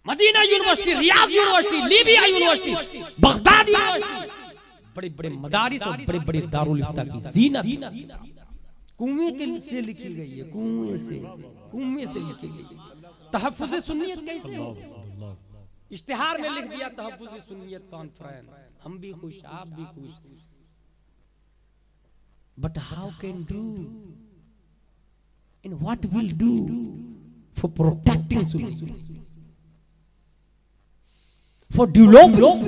A: Medina university, Riyadh university, Libya university, Baghdad university, बड़े बड़े मदारिस और बड़े बड़े दारुल इफ्ता की ज़ीनत कुएं के से लिखी गई है। कुएं से लिखी गई। तहफ्फुज़ सुन्नियत कैसे हो? इश्तिहार में लिख दिया तहफ्फुज़ सुन्नियत कॉन्फ्रेंस। हम भी खुश, आप भी खुश। But how can do in what will do for protecting सुन्नियत, for developing,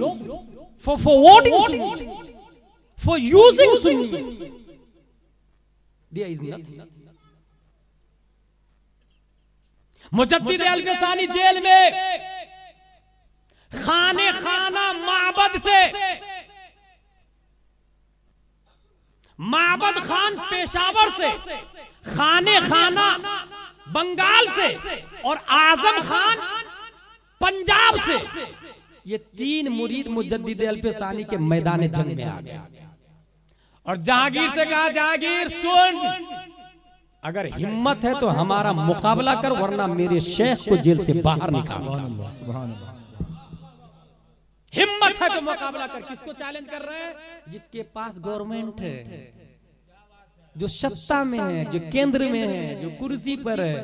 A: for forwarding, for using Sunni. There is nothing. Mujaddid Alfsani jail में खाने खाना माबद से, माबद खान पेशावर से, खाने खाना बंगाल से और आजम खान पंजाब से, ये 3 मुरीद मुजद्दिद अल्फसानी के मैदान जंग में आ गया। और जहांगीर से कहा, जहांगीर सुन, अगर हिम्मत है तो हमारा मुकाबला कर, वरना मेरे शेख को जेल से बाहर निकाल। हिम्मत है तो मुकाबला कर। किसको चैलेंज कर रहे हैं? जिसके पास गवर्नमेंट है, जो सत्ता में है, जो केंद्र में है, जो कुर्सी पर है,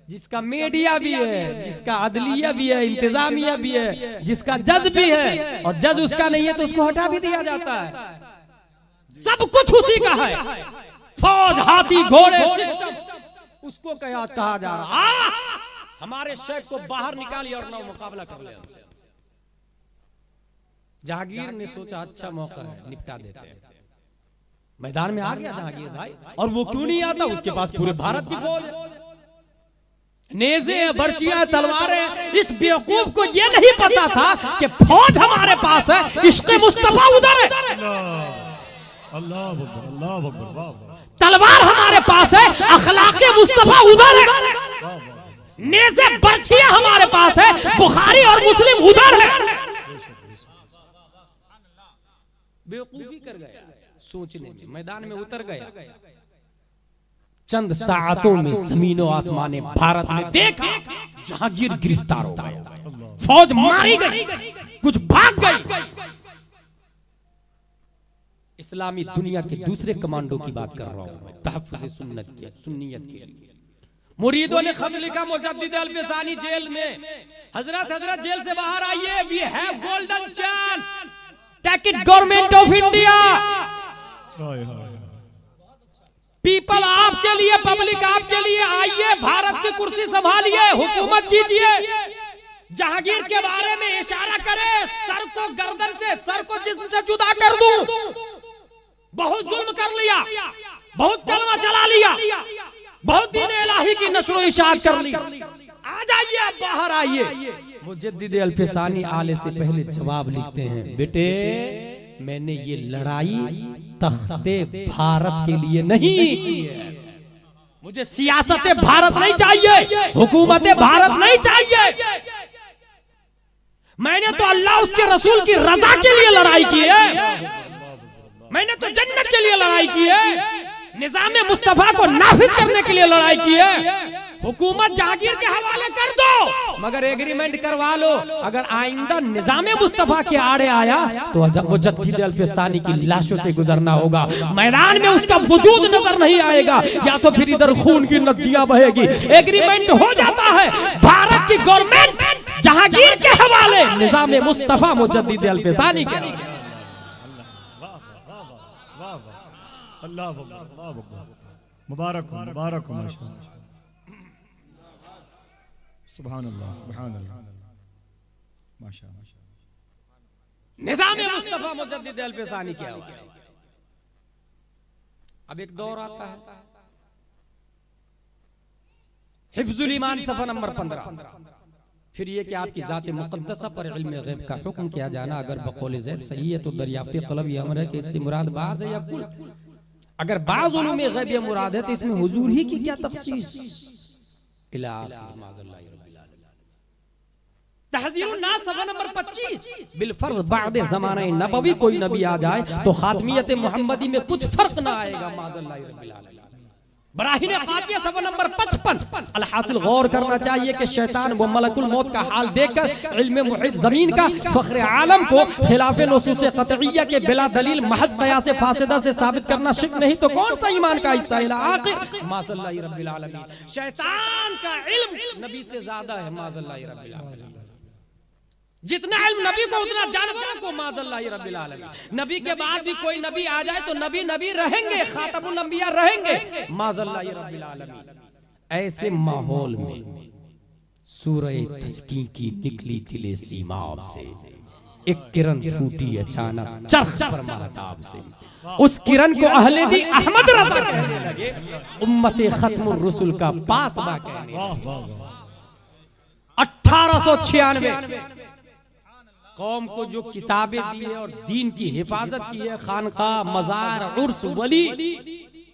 A: जिसका मीडिया भी है, जिसका अदलिया भी है, इंतजामिया भी है, जिसका जज भी है, और जज उसका नहीं है तो उसको हटा भी दिया जाता है। सब कुछ उसी का है। फौज, हाथी, घोड़े, सिस्टम, उसको कहा जा रहा, हमारे शेख को बाहर निकालिए और ना मुकाबला कर ले हमसे। जहांगीर ने सोचा अच्छा मौका है, निपटा देते हैं। मैदान में आ गया जहांगीर भाई। और वो क्यों नहीं आता? उसके पास पूरे भारत की फौज है, नेज़े, बर्चियां, तलवारें। इस बेवकूफ को ये नहीं पता था कि फौज हमारे पास है, इश्क़ मुस्तफा उधर है।
B: अल्लाह अल्लाह,
A: तलवार हमारे पास है, अखलाक़े मुस्तफा उधर है। नेज़े, बर्चियां हमारे पास है, बुखारी और मुस्लिम उधर है। बेवकूफी कर गया सोचने में, मैदान में उतर गया। चंद साअतों में ज़मीन और आसमान भारत ने देखा, जहांगीर गिरफ्तार हो गया, फौज मारी गई, कुछ भाग गई। इस्लामी दुनिया के दूसरे कमांडो की बात कर रहा हूं मैं, तहफ़्फ़ुज़ सुन्नियत के लिए। मुरीदों ने खत लिखा मुजद्दिद अल्फसानी जेल में, हजरत जेल से बाहर आइए, we have golden chance, take it government of India. People आपके लिए, पब्लिक आपके लिए, आइए भारत की कुर्सी संभालिए, हुकूमत कीजिए। जहांगीर के बारे में इशारा करे, सर को गर्दन से, सर को जिस्म से जुदा कर दूं। बहुत जुल्म कर लिया, बहुत कलमा चला लिया, बहुत दीन इलाही की नशर इशाअत कर ली। आ जाइए, आप बाहर आइए। मुजद्दिद अल्फसानी आले से पहले जवाब लिखते हैं, बेटे मैंने ये लड़ाई तख्ते भारत के लिए नहीं की है। मुझे सियासत भारत नहीं चाहिए, हुकूमत भारत नहीं चाहिए। मैंने तो अल्लाह उसके रसूल की रजा के लिए लड़ाई की है। मैंने तो जन्नत के लिए लड़ाई की है, निजाम मुस्तफा को नाफिज करने के लिए लड़ाई की है। हुकूमत जहांगीर के हवाले कर दो, मगर एग्रीमेंट करवा लो, अगर आइंदा निजाम मुस्तफा के आड़े आया तो मुजद्दिद अल्फसानी की लाशों से गुजरना होगा। मैदान में उसका वजूद नजर नहीं आएगा, या तो फिर इधर खून की नदियां बहेगी। एग्रीमेंट हो जाता है, भारत की गवर्नमेंट जहांगीर के हवाले, निजाम मुस्तफा मुजद्दिद अल्फसानी के।
B: अल्लाह मुबारक मुबारक, सुभान अल्लाह सुभान अल्लाह, माशाअल्लाह।
A: निजाम मुस्तफा मुजद्दिद अल्फसानी क्या हुआ? अब एक दौर आता है, हिफ्जुल ईमान सफ़ा नंबर 15। फिर ये कि आपकी ज़ात मुक़द्दसा पर इल्म गैब का हुक्म किया जाना अगर बकौल ज़ैद सही है तो दरियाफ्त तलब ये अमर है कि इससे मुराद बाज़ है या कुल। अगर बाज़ उलूम गैब या मुराद है तो इसमें हुजूर ही की क्या तफ़सीस। तहज़ीरुन नास सफ़ा नंबर 25। बिलफर्ज़ बादे ज़माने नबवी कोई नबी आ जाए तो खातमियत मुहम्मदी में कुछ फर्क ना आएगा। माज़ल्लाहि रब्बिल आलमीन। बराहीन क़ातिया सफ़ा नंबर 55। अलहासिल गौर करना चाहिए कि शैतान व मलकुल मौत का हाल देखकर इल्म मुहीत ज़मीन का फ़ख्र आलम को खिलाफ़े नसूस क़तइय्या के बिला दलील महज़ क़यास फासिदा से साबित करना शिर्क नहीं तो कौन सा ईमान का हिस्सा है। आखिर माज़ल्लाहि रब्बिल आलमीन, शैतान का इल्म नबी से ज़्यादा है। माज़ल्लाहि रब्बिल आलमीन, जितना इल्म नबी को उतना जानवरों को। माज़ल्लाहि रब्बिल आलमीन, नबी के बाद भी कोई नबी आ जाए तो नबी नबी रहेंगे, खातमुन अंबिया रहेंगे। माज़ल्लाहि रब्बिल आलमीन। ऐसे माहौल में सूरह तस्कीन की निकली तिले सीमाब से एक किरण फूटी अचानक चरख पर महताब से, उस किरण को अहले दी अहमद रजा कहने लगे, उम्मते खत्मुर रसूल का पासबा कहने लगे। 1896 कौम को जो किताबें दी है और दीन की हिफाजत की है, खानका, मजार, उर्स, वली,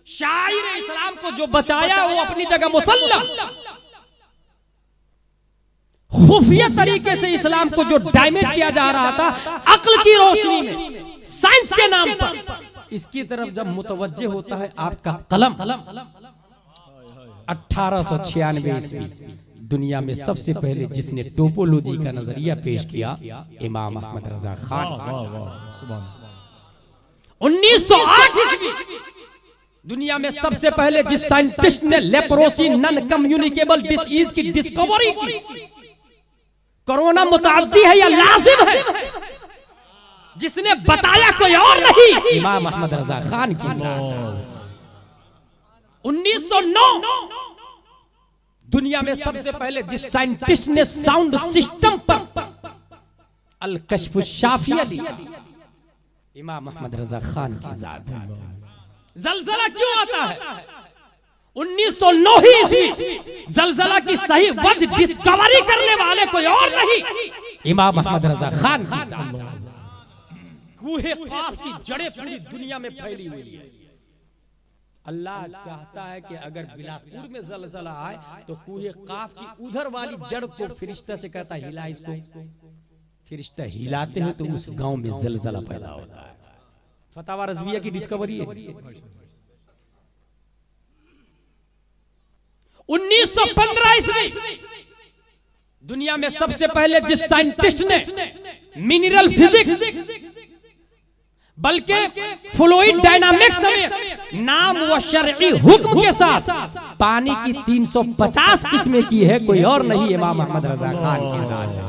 A: शायर इस्लाम को जो बचाया वो अपनी जगह मुसल्लम, खुफिया तरीके से इस्लाम को जो डैमेज किया जा रहा था अक्ल की रोशनी में, साइंस के नाम पर, इसकी तरफ जब मुतवज्जे होता है आपका कलम। 1896 ईस्वी दुनिया में सबसे पहले जिसने टोपोलॉजी का नजरिया पेश किया इमाम अहमद रजा खान। 1908 ईस्वी दुनिया में सबसे पहले जिस साइंटिस्ट ने लेप्रोसी नॉन कम्युनिकेबल डिसीज की डिस्कवरी की, कोरोना मुताद्दी है या लाजिम है, जिसने बताया कोई और नहीं, इमाम अहमद रजा खान की जात। 1909 दुनिया में सबसे पहले जिस साइंटिस्ट ने साउंड सिस्टम पर अल कश्फ शाफिया लिया, इमाम अहमद रजा खान की जात है। जलजला क्यों आता है? 1909 ईस्वी जलजला की सही वजह डिस्कवरी करने वाले कोई और नहीं, इमाम अहमद रजा खान की जात। कूहे काफ की जड़ें पूरी दुनिया में फैली हुई है। अल्लाह कहता है कि अगर बिलासपुर में जलजला आए तो कूहे काफ की उधर वाली जड़ को फरिश्ता से कहता हिला इसको, फरिश्ता हिलाते हैं तो उस गांव में जलजला पैदा होता है। फतावा रज़विया की डिस्कवरी है। 1915 ईस्वी दुनिया में सबसे पहले जिस साइंटिस्ट ने मिनरल फिजिक्स बल्कि फ्लूइड डायनामिक्स में नाम व शरई हुक्म के साथ पानी की 350 किस्में की है, कोई और नहीं, इमाम अहमद रजा खान की जात है।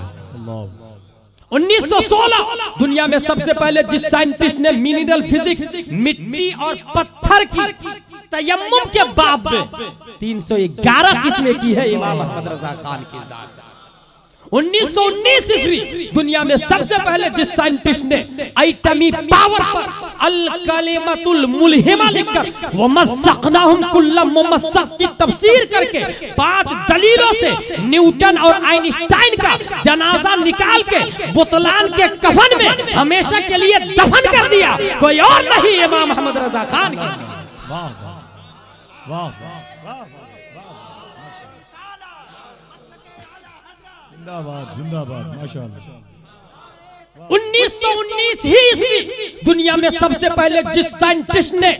A: 1916 दुनिया में सबसे पहले जिस साइंटिस्ट ने मिनरल फिजिक्स मिट्टी और पत्थर की तयम्मुम के बाब में 311 किस्में की है, इमाम अहमद रजा खान की जात है। 1919 ईस्वी दुनिया में सबसे पहले जिस साइंटिस्ट ने एटमी पावर पर अल कलिमतुल मुल्हिमा लिखकर वो मस्सकनाहुम कुल्ल मुमस्सक की तफसीर करके 5 दलीलों से न्यूटन और आइंस्टाइन का जनाजा निकाल के बुतलान के कफन में हमेशा के लिए दफन कर दिया, कोई और नहीं, इमाम अहमद रजा खान की।
B: वाह वाह वाह, जिंदाबाद जिंदाबाद, माशाअल्लाह।
A: 1919 ही ईस्वी दुनिया में सबसे पहले जिस साइंटिस्ट ने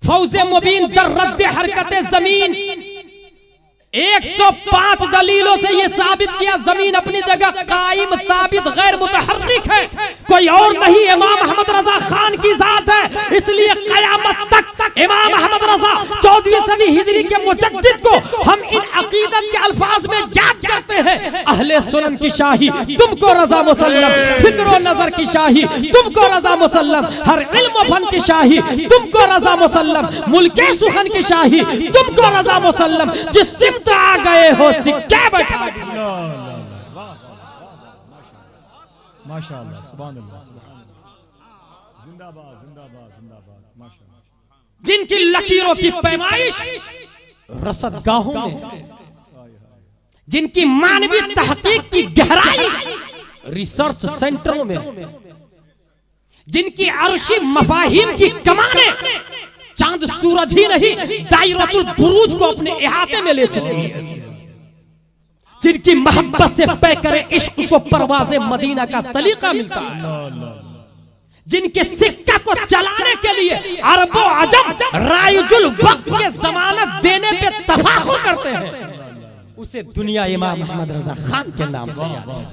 A: फौजे मुबीन दर रद्द हरकते जमीन 105 दलीलों से यह साबित किया जमीन अपनी जगह कायम साबित गैर मुतहर्रिक है, कोई और नहीं, इमाम अहमद रजा खान की जात है। इसलिए कयामत तक इमाम अहमद रजा 14वीं सदी हिजरी के मुजद्दिद को हम इन अकीदत के अल्फाज में याद करते हैं। अहले सुनन की शाही तुमको रजा मुसल्लम, फिक्र नजर की शाही तुमको रजा मुसल्लम, हर इल्म फन की शाही तुमको रजा मुसल्लम, मुल्के सुखन की शाही तुमको रजा मुसल्लम, जिस तो आ गए हो सिक्के बैठा दिए।
B: माशाअल्लाह, सुभान अल्लाह, जिंदाबाद जिंदाबाद जिंदाबाद, माशाअल्लाह।
A: जिनकी लकीरों की पैमाइश रसदगाहों में, जिनकी मानवीय तहकीक की गहराई रिसर्च सेंटरों में, जिनकी अर्शी मफाहिम की कमाने चांद सूरज ही नहीं दायरतुल बुरूज को अपने इहाते में ले चुके हैं, जिनकी मोहब्बत से पे करे इश्क को परवाज़े मदीना का सलीका मिलता है, जिनके सिक्का को चलाने के लिए अरबो अजम राइजुल वक्त के जमानत देने पे तफाखुर करते हैं, उसे दुनिया इमाम अहमद रजा खान के नाम से याद है।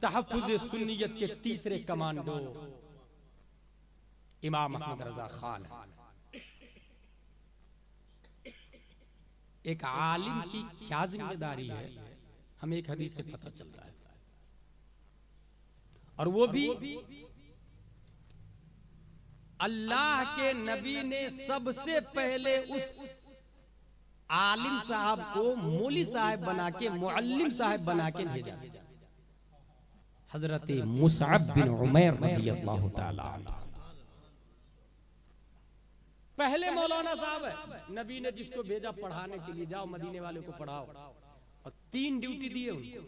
A: तहफ्फुज़ सुन्नियत के तीसरे कमांडो इमाम अहमद रजा खान है। एक आलिम की क्या जिम्मेदारी है, हमें एक हदीस से पता चलता है, और वो भी अल्लाह के नबी ने सबसे पहले उस आलिम साहब को मौली साहब बना के, मुअल्लिम साहब बना के भेजा। हजरत मुसअब बिन उमैर रज़ियल्लाहु ताला अन्हु पहले मौलाना साहब है। नबी ने जिसको भेजा पढ़ाने के लिए, जाओ मदीने वाले को पढ़ाओ, और 3 ड्यूटी दिए उनको,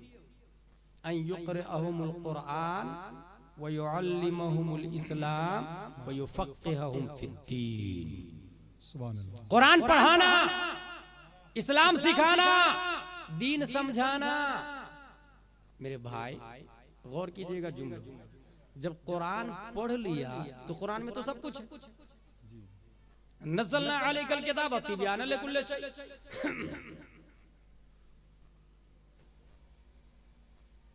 A: अन युक़रिअहुमुल कुरआन व युअल्लिमुहुमुल इस्लाम व युफ़क़्क़िहुहुम फ़िद्दीन।
B: सुभान अल्लाह।
A: कुरान पढ़ाना, इस्लाम सिखाना, दीन समझाना। मेरे भाई गौर कीजिएगा जुमला, जब कुरान पढ़ लिया तो कुरान में तो सब कुछ है। नज़्ज़लना अलैकल किताब तिबयान लिकुल्लि शै,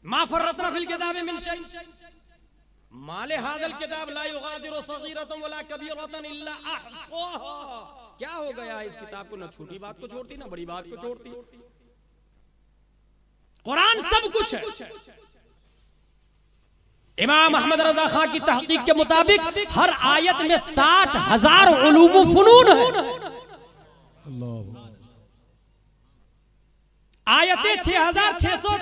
A: मा फर्रतना फिल किताबि मिन शै, मा लिहाज़ल किताब ला युगादिरु सगीरतन वला कबीरतन इल्ला अहसाहा। क्या हो गया इस किताब को, न छोटी बात को छोड़ती न बड़ी बात को छोड़ती। कुरान सब कुछ है। इमाम अहमद रजा खां की तहकीक के मुताबिक हर आयत में 60,000 उलूम व फुनून है।
B: अल्लाह।
A: आयतें 6,600।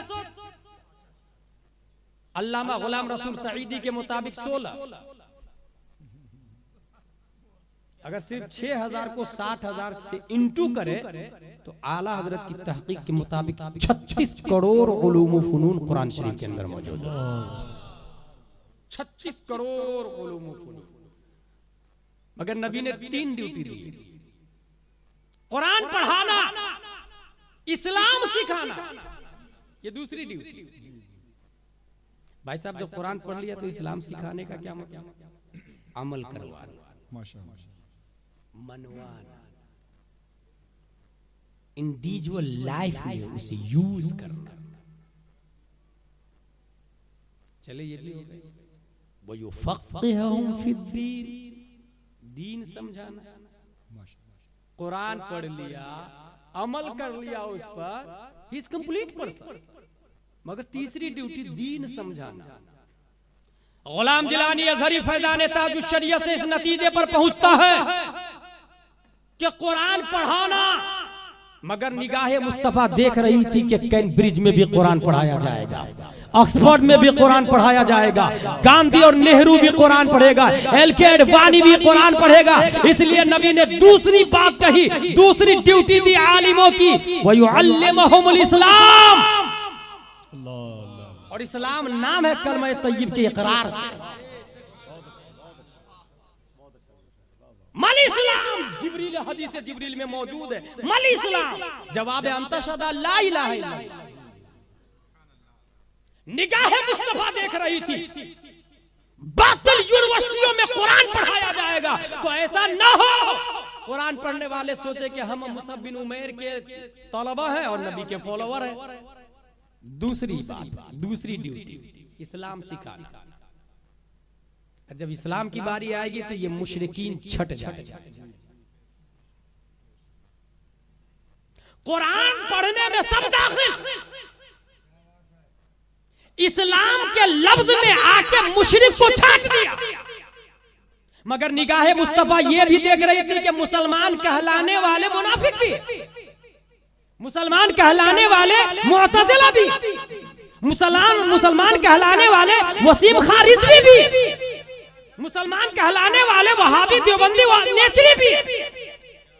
A: अल्लामा गुलाम रसूल सईदी के मुताबिक 16। अगर सिर्फ 6,000 को 60,000 से इंटू करे तो आला हजरत की तहकीक के मुताबिक 36 करोड़ उलूम व फुनून कुरान शरीफ के अंदर मौजूद है। 36 करोड़ उलूम व फुनून। मगर नबी ने 3 ड्यूटी दी, कुरान पढ़ाना, इस्लाम सिखाना, ये दूसरी ड्यूटी। भाई साहब जब कुरान पढ़ लिया तो इस्लाम सिखाने का क्या मतलब? अमल करवाना,
B: माशाअल्लाह,
A: मनवाना, इंडिविजुअल लाइफ में उसे यूज करना। चले ये भी हो गए। वो युफ़क़्क़िहुहुम फ़िद्दीन, दीन समझाना। कुरान पढ़ लिया, अमल कर लिया उस पर, ही इज कंप्लीट पर्सन। मगर तीसरी ड्यूटी दीन समझाना। गुलाम जिलानी अज़हरी फैज़ान ताजुश शरियत से इस नतीजे पर पहुंचता है कि कुरान पढ़ाना, मगर निगाहे मुस्तफा देख रही थी कि कैम्ब्रिज में भी कुरान पढ़ाया जाएगा, ऑक्सफोर्ड में भी कुरान पढ़ाया जाएगा, गांधी और नेहरू भी कुरान पढ़ेगा, एल.के. अडवाणी भी कुरान पढ़ेगा। इसलिए नबी ने दूसरी बात कही, दूसरी ड्यूटी दी आलिमों की, वयुअल्लिमुहुमुल इस्लाम। और इस्लाम नाम है कलमा तय्यब के इकरार से। मल इस्लाम, जिब्रील हदीस जिब्रील में मौजूद है। मल इस्लाम जवाब है अंतशदा ला इलाहा इल्लल्लाह। निगाहे मुस्तफा देख रही थी बातिल यूनिवर्सिटियों में कुरान पढ़ाया जाएगा, तो ऐसा ना हो कुरान पढ़ने वाले सोचे कि हम मुसअब बिन उमैर के तलबा हैं और नबी के फॉलोवर हैं। दूसरी बात, दूसरी ड्यूटी इस्लाम सिखाना। जब इस्लाम की बारी आएगी तो ये मुशरिकीन छट जाएगा। कुरान पढ़ने में सब दाखिल, इस्लाम के लफ्ज ने आके मुशरिक को छाट दिया। मगर निगाहे मुस्तफा ये भी देख रही थी कि मुसलमान कहलाने वाले मुनाफिक भी, मुसलमान कहलाने वाले मुअतज़िला भी, मुसलमान कहलाने वाले वसीम खां रिज़वी भी, मुसलमान कहलाने वाले वहाबी देवबंदी नेचरी भी।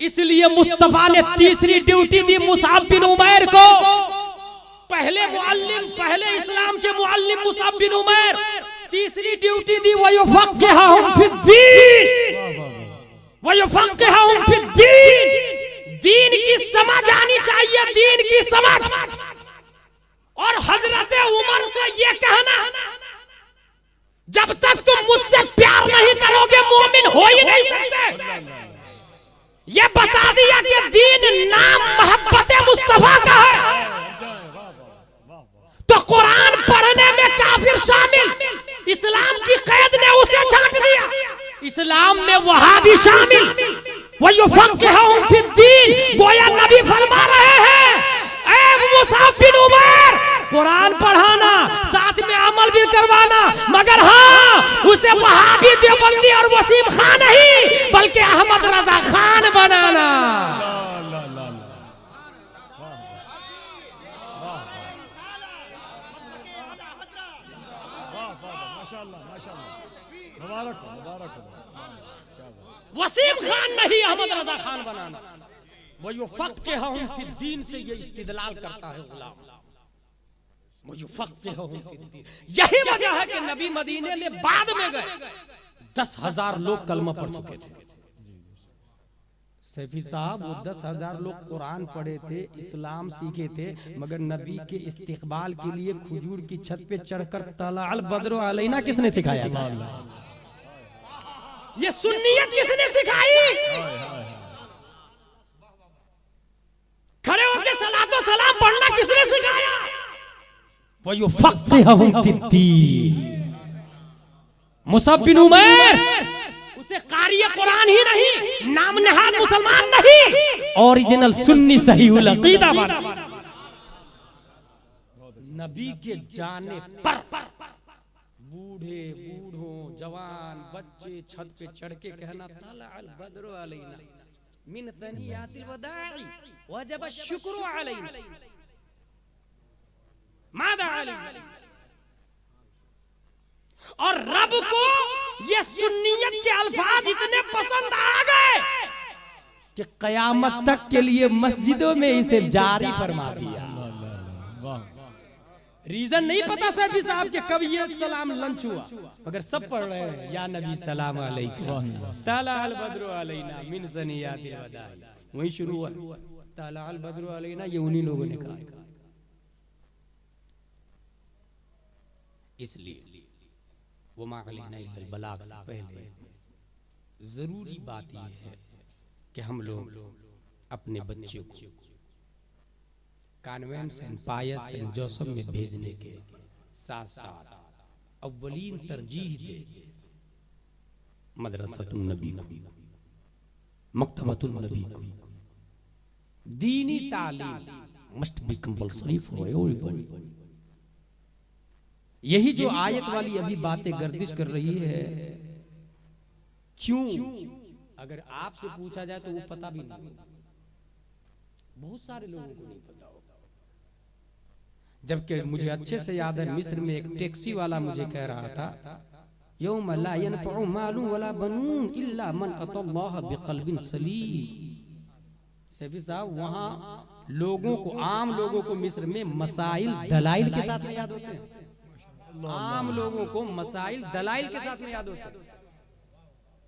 A: इसलिए मुस्तफा ने तीसरी ड्यूटी दी मुसअब बिन उमैर को। पहले मुअल्लिम, पहले इस्लाम के मुअल्लिम मुसअब बिन उमैर, तीसरी ड्यूटी दी वयुफ़क़्क़िहुहुम फ़िद्दीन, वयुफ़क़्क़िहुहुम फ़िद्दीन। दीन की समझ आनी चाहिए, दीन की समझ। और हजरत उमर से ये कहना, जब तक तुम मुझसे प्यार नहीं करोगे मोमिन हो ही नहीं सकते। ये बता दिया कि दीन नाम मोहब्बत मुस्तफा का है। तो कुरान पढ़ने में काफिर शामिल, इस्लाम की कैद ने उसे छांट दिया, इस्लाम में वहाबी शामिल। वयुफ़क़्क़िहुहुम फ़िद्दीन, गोया नबी फरमा रहे हैं, ऐ मुसअब बिन उमैर, कुरान पढ़ाना, साथ में अमल भी करवाना, मगर हाँ उसे वहाबी देवबंदी और वसीम खान नहीं बल्कि अहमद रजा खान बनाना।
B: मुबारक हो, मुबारक हो।
A: वसीम खान नहीं अहमद रजा खान बनाना। वो फक़्ह हम फिर दीन से ये इस्तिदलाल करता है गुलाम। मुझे फक़्ह हम फिर दीन। यही वजह है कि नबी मदीने में बाद में गए 10,000 लोग कलमा पढ़ चुके थे। सैफी साहब वो 10,000 लोग कुरान पढ़े थे, इस्लाम सीखे थे, मगर नबी के इस्तिकबाल के लिए खजूर की छत पे चढ़कर तलाअल बद्र अलैना किसने सिखाया था? ये सुन्नियत किसने सिखाई? खड़े होकर सलातो सलाम पढ़ना किसने सिखाया? वो यो फक़्ह फिद्दीन। मुसअब बिन उमैर उसे कारी कुरान ही नहीं, नाम नहाद मुसलमान नहीं, ओरिजिनल सुन्नी सहीहुल अकीदा बना। नबी के जाने पर बूढ़े बूढ़ों जवान बच्चे छत पे चढ़ के कहना तलाअल बद्र अलैना मिन सनियातिल वदाई वजब शुक्र अलैना मादा अलैना। और रब को ये सुन्नियत के अल्फाज इतने पसंद आ गए कि कयामत तक के लिए मस्जिदों में इसे जारी फरमा दिया। रीजन नहीं पता सैफी साहब के कब ये सलाम लंच हुआ, मगर सब पढ़ रहे हैं या नबी सलाम अलैकुम तलाअल बद्र अलैना मिन सनियातिल वदाई। वहीं शुरू हुआ तलाअल बद्र अलैना, ये उन्हीं लोगों ने कहा। इसलिए वो मा अलैना इल्लल बलाग से पहले जरूरी बात यह है कि हम लोग अपने बच्चों को convent saint Pius saint Joseph में भेजने के साथ साथ अव्वलीन तरजीह दे मदरसतुन नबी को, मक्तबतुन नबी को। दीनी तालीम must be compulsory for everyone. यही जो आयत वाली अभी बातें गर्दिश कर रही है, क्यों अगर आपसे पूछा जाए तो वो पता भी नहीं, बहुत सारे लोगों को नहीं पता होगा। जबकि मुझे अच्छे से याद है मिस्र में एक टैक्सी वाला मुझे कह रहा था यौम ला यनफउ मालुन वला बनून इल्ला मन अतल्लाह बिक़ल्बिन सलीम। सैफी साहब वहां लोगों को, आम लोगों को मिस्र में मसाइल दलाइल के साथ में याद होते हैं। आम लोगों को मसाइल दलाइल के साथ में याद होता है।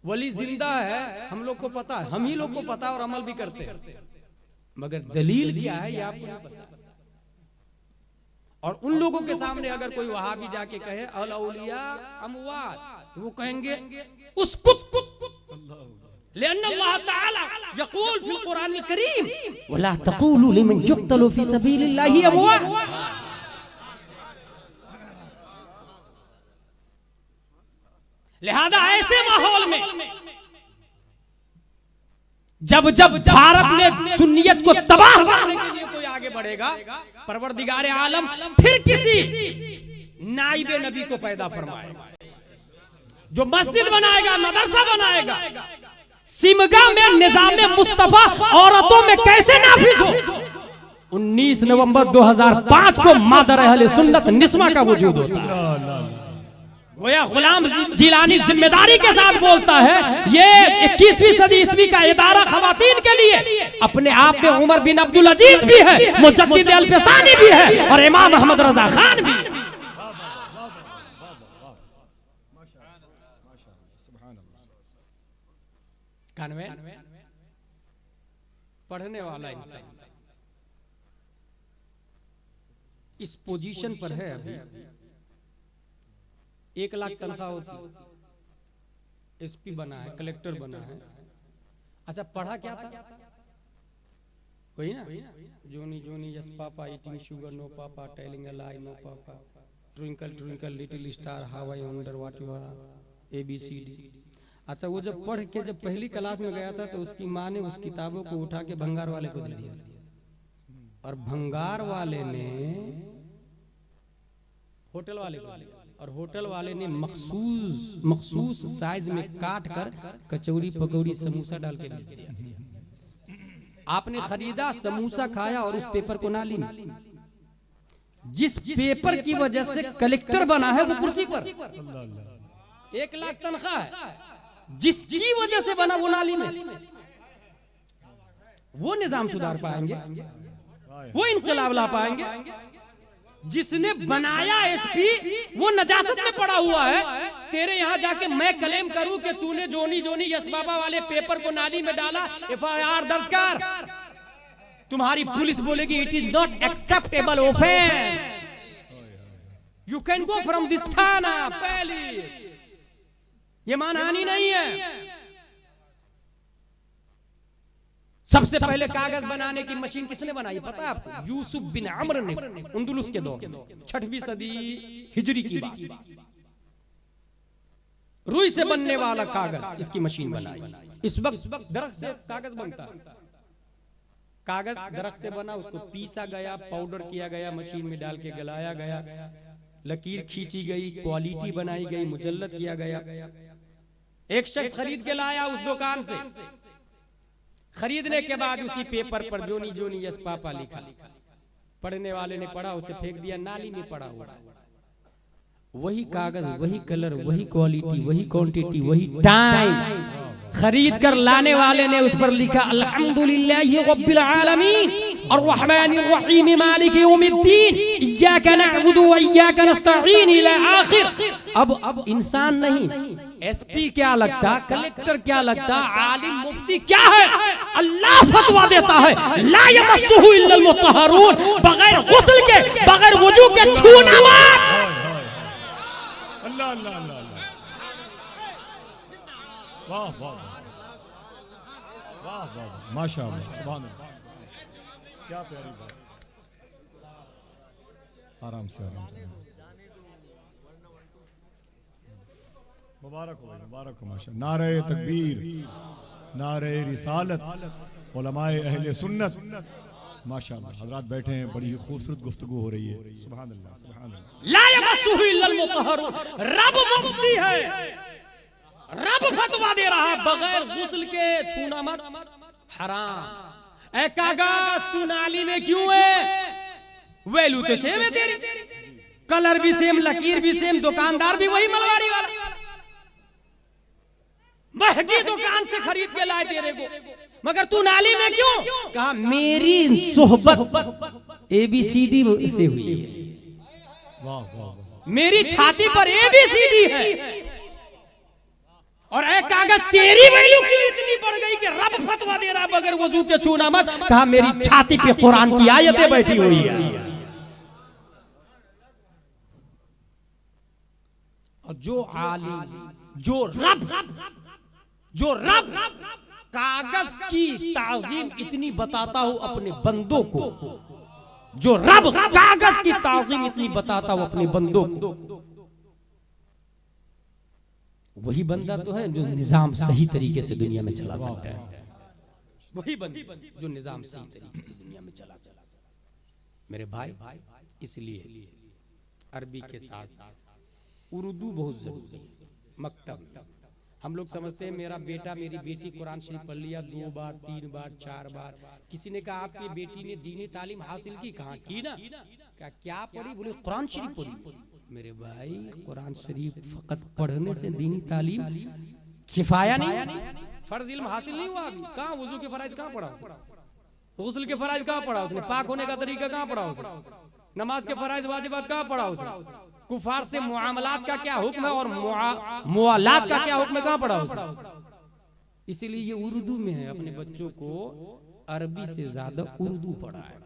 A: वली जिंदा है, हम लोग को पता है, हम ही लोग को पता और अमल भी करते हैं, मगर दलील क्या है ये आपको नहीं पता। और उन लोगों के सामने अगर कोई वहां भी जाके कहे अल औलिया अमवात, तो वो कहेंगे लिअन्न अल्लाह तआला यक़ूल फिल कुरानिल करीम वला तक़ूलू लिमन युक़तलु फी सबीलिल्लाहि अमवात। लिहाजा ऐसे माहौल में जब जब भारत में सुन्नियत को तबाह करने के लिए कोई आगे बढ़ेगा, परवरदिगार आलम फिर किसी नाइबे नबी को पैदा फरमाएगा जो मस्जिद बनाएगा, मदरसा बनाएगा। सिमगा में निजाम मुस्तफा औरतों में कैसे नाफिज हो? 19 नवंबर 2005 को मादर अहले सुन्नत निस्मा का वजूद होता है। गोया गुलाम जिलानी जिम्मेदारी के साथ बोलता है, ये 21वीं सदी ईस्वी का इदारा खवातीन के लिए अपने आप में उमर बिन अब्दुल अजीज भी है, मुजद्दिद अल-फसानी भी है और इमाम अहमद रजा खान भी। पढ़ने वाला इंसान इस पोजीशन पर है, अभी 1 लाख तनख्वाह होती, एसपी बना है, कलेक्टर बना है। अच्छा पढ़ा क्या था? वही ना, Johnny Johnny yes papa, eating sugar no papa, telling a lie no papa, twinkle twinkle little star how I wonder what you are, ABCD। अच्छा वो जब पढ़ के जब पहली क्लास में गया था तो उसकी माँ ने उस किताबों को उठा के भंगार वाले को दे दिया, और भंगार वाले ने होटल वाले को दिया, और होटल वाले ने मखसूस साइज में काट कर कचौड़ी पकौड़ी समोसा डाल के भेज दिया। आपने खरीदा, समोसा खाया और उस पेपर को ना ली। जिस पेपर की वजह से कलेक्टर बना है वो कुर्सी पर, 1 लाख तनख्वाह है, जिसकी वजह से बना वो नाली में, वो निजाम सुधार पाएंगे, वो इनकलाब ला पाएंगे? जिसने बनाया एसपी वो नजासत में पड़ा हुआ है। तेरे यहाँ जाके मैं क्लेम करूं कि तूने जोनी जोनी यस बाबा वाले पेपर को नाली में डाला, FIR दर्ज कर। तुम्हारी पुलिस बोलेगी it is not acceptable offence, you can go from this थाना पुलिस। ये मानहानि नहीं है। सबसे पहले कागज बनाने की मशीन किसने बनाई पता है आपको? यूसुफ बिन अमर ने, अंदुलुस के दौर, 6वीं सदी हिजरी की बात। रुई से बनने वाला कागज इसकी मशीन बनाई। इस वक्त दरख्त से कागज बनता है, कागज दरख्त से बना, उसको पीसा गया, पाउडर किया गया, मशीन में डाल के गलाया गया, लकीर खींची गई, क्वालिटी बनाई गई, मुजल्लद किया गया। एक शख्स खरीद के लाया उस दुकान से, खरीदने के बाद उसी पेपर पर जोनी जोनी यस पापा लिखा। पढ़ने वाले ने पढ़ा, उसे फेंक दिया, नाली में पड़ा हुआ। वही कागज, वही कलर, वही क्वालिटी, वही क्वांटिटी, वही टाइम, खरीद कर लाने वाले ने उस पर लिखा अल्हम्दुलिल्लाहि रब्बिल आलमीन अर्रहमानिर रहीम मालिक यौमिद्दीन इय्याका नअबुदु व इय्याका नस्तईन इला आखिर। अब इंसान नहीं, एसपी क्या लगता, कलेक्टर क्या लगता, आलिम मुफ्ती क्या है? अल्लाह फतवा देता है ला यमस्सुहु इल्लल मुत्तहरून, बगैर गुस्ल के, बगैर वुजू के छूना मत।
B: अल्लाह अल्लाह अल्लाह, वाह वाह वाह वाह, माशाअल्लाह, सुभान अल्लाह, क्या प्यारी बात। आराम से आराम से, मुबारक हो भाई, मुबारक हो माशाअल्लाह। नारे तकबीर, नारे रिसालत, उलमाए अहले सुन्नत, माशाअल्लाह। हजरात बैठे हैं, बड़ी खूबसूरत गुफ्तगू हो रही है। सुभान अल्लाह, सुभान अल्लाह।
A: ला यमस्सुहु इल्लल मुत्तहरून, रब मुफ्ती है, रब फतवा दे रहा है बगैर गुस्ल के छूना मत, हराम। ए कागज तू नाली में क्यों है? वैल्यू तो सेम है तेरी, कलर भी सेम, लकीर भी सेम, दुकानदार भी वही मलवारी वाला, महंगी दुकान से खरीद के लाए तेरे को, मगर तू नाली में क्यों? कहा मेरी सोहबत ABCD से हुई है,
B: वाह वाह,
A: मेरी छाती पर ABCD है, और ए कागज तेरी वैल्यू क्यों इतनी बढ़ गई कि रब फतवा दे रहा बगैर वजू के छूना मत? कहा मेरी छाती पे कुरान की आयतें बैठी हुई है। और जो आलिम, जो रब कागज की ताजीम इतनी बताता हूं अपने बंदों को, जो रब कागज की ताजीम इतनी बताता हूं अपने बंदों को, वही बंदा तो है जो निजाम सही तरीके से दुनिया में चला सकता है। वही बंदा जो निजाम सही तरीके से दुनिया में चला सकता है। मेरे भाई, इसलिए अरबी के साथ उर्दू बहुत जरूरी है। मकतब हम लोग समझते हैं मेरा बेटा मेरी बेटी कुरान शरीफ पढ़ लिया 2 बार 3 बार 4 बार। किसी ने कहा आपकी बेटी ने दीनी तालीम हासिल की? कहा की ना। क्या पढ़ी? बोले कुरान शरीफ पढ़ी। मेरे भाई, कुरान शरीफ फकत पढ़ने से दीनी तालीम किफाया नहीं, फर्ज इल्म हासिल नहीं हुआ अभी। कहाँ वुजू के फराइज कहाँ पढ़ा उसने? गुस्ल के फराइज कहाँ पढ़ा उसने? पाक होने का तरीका कहाँ पढ़ा उसने? नमाज के फराइज वाजिबात कहाँ पढ़ा उसने? कुफार से मुआमलात का क्या हुक्म है और मुआलात का क्या हुक्म है कहाँ पढ़ा उसने? इसीलिए ये उर्दू में है। अपने बच्चों को अरबी से ज्यादा उर्दू पढ़ा है।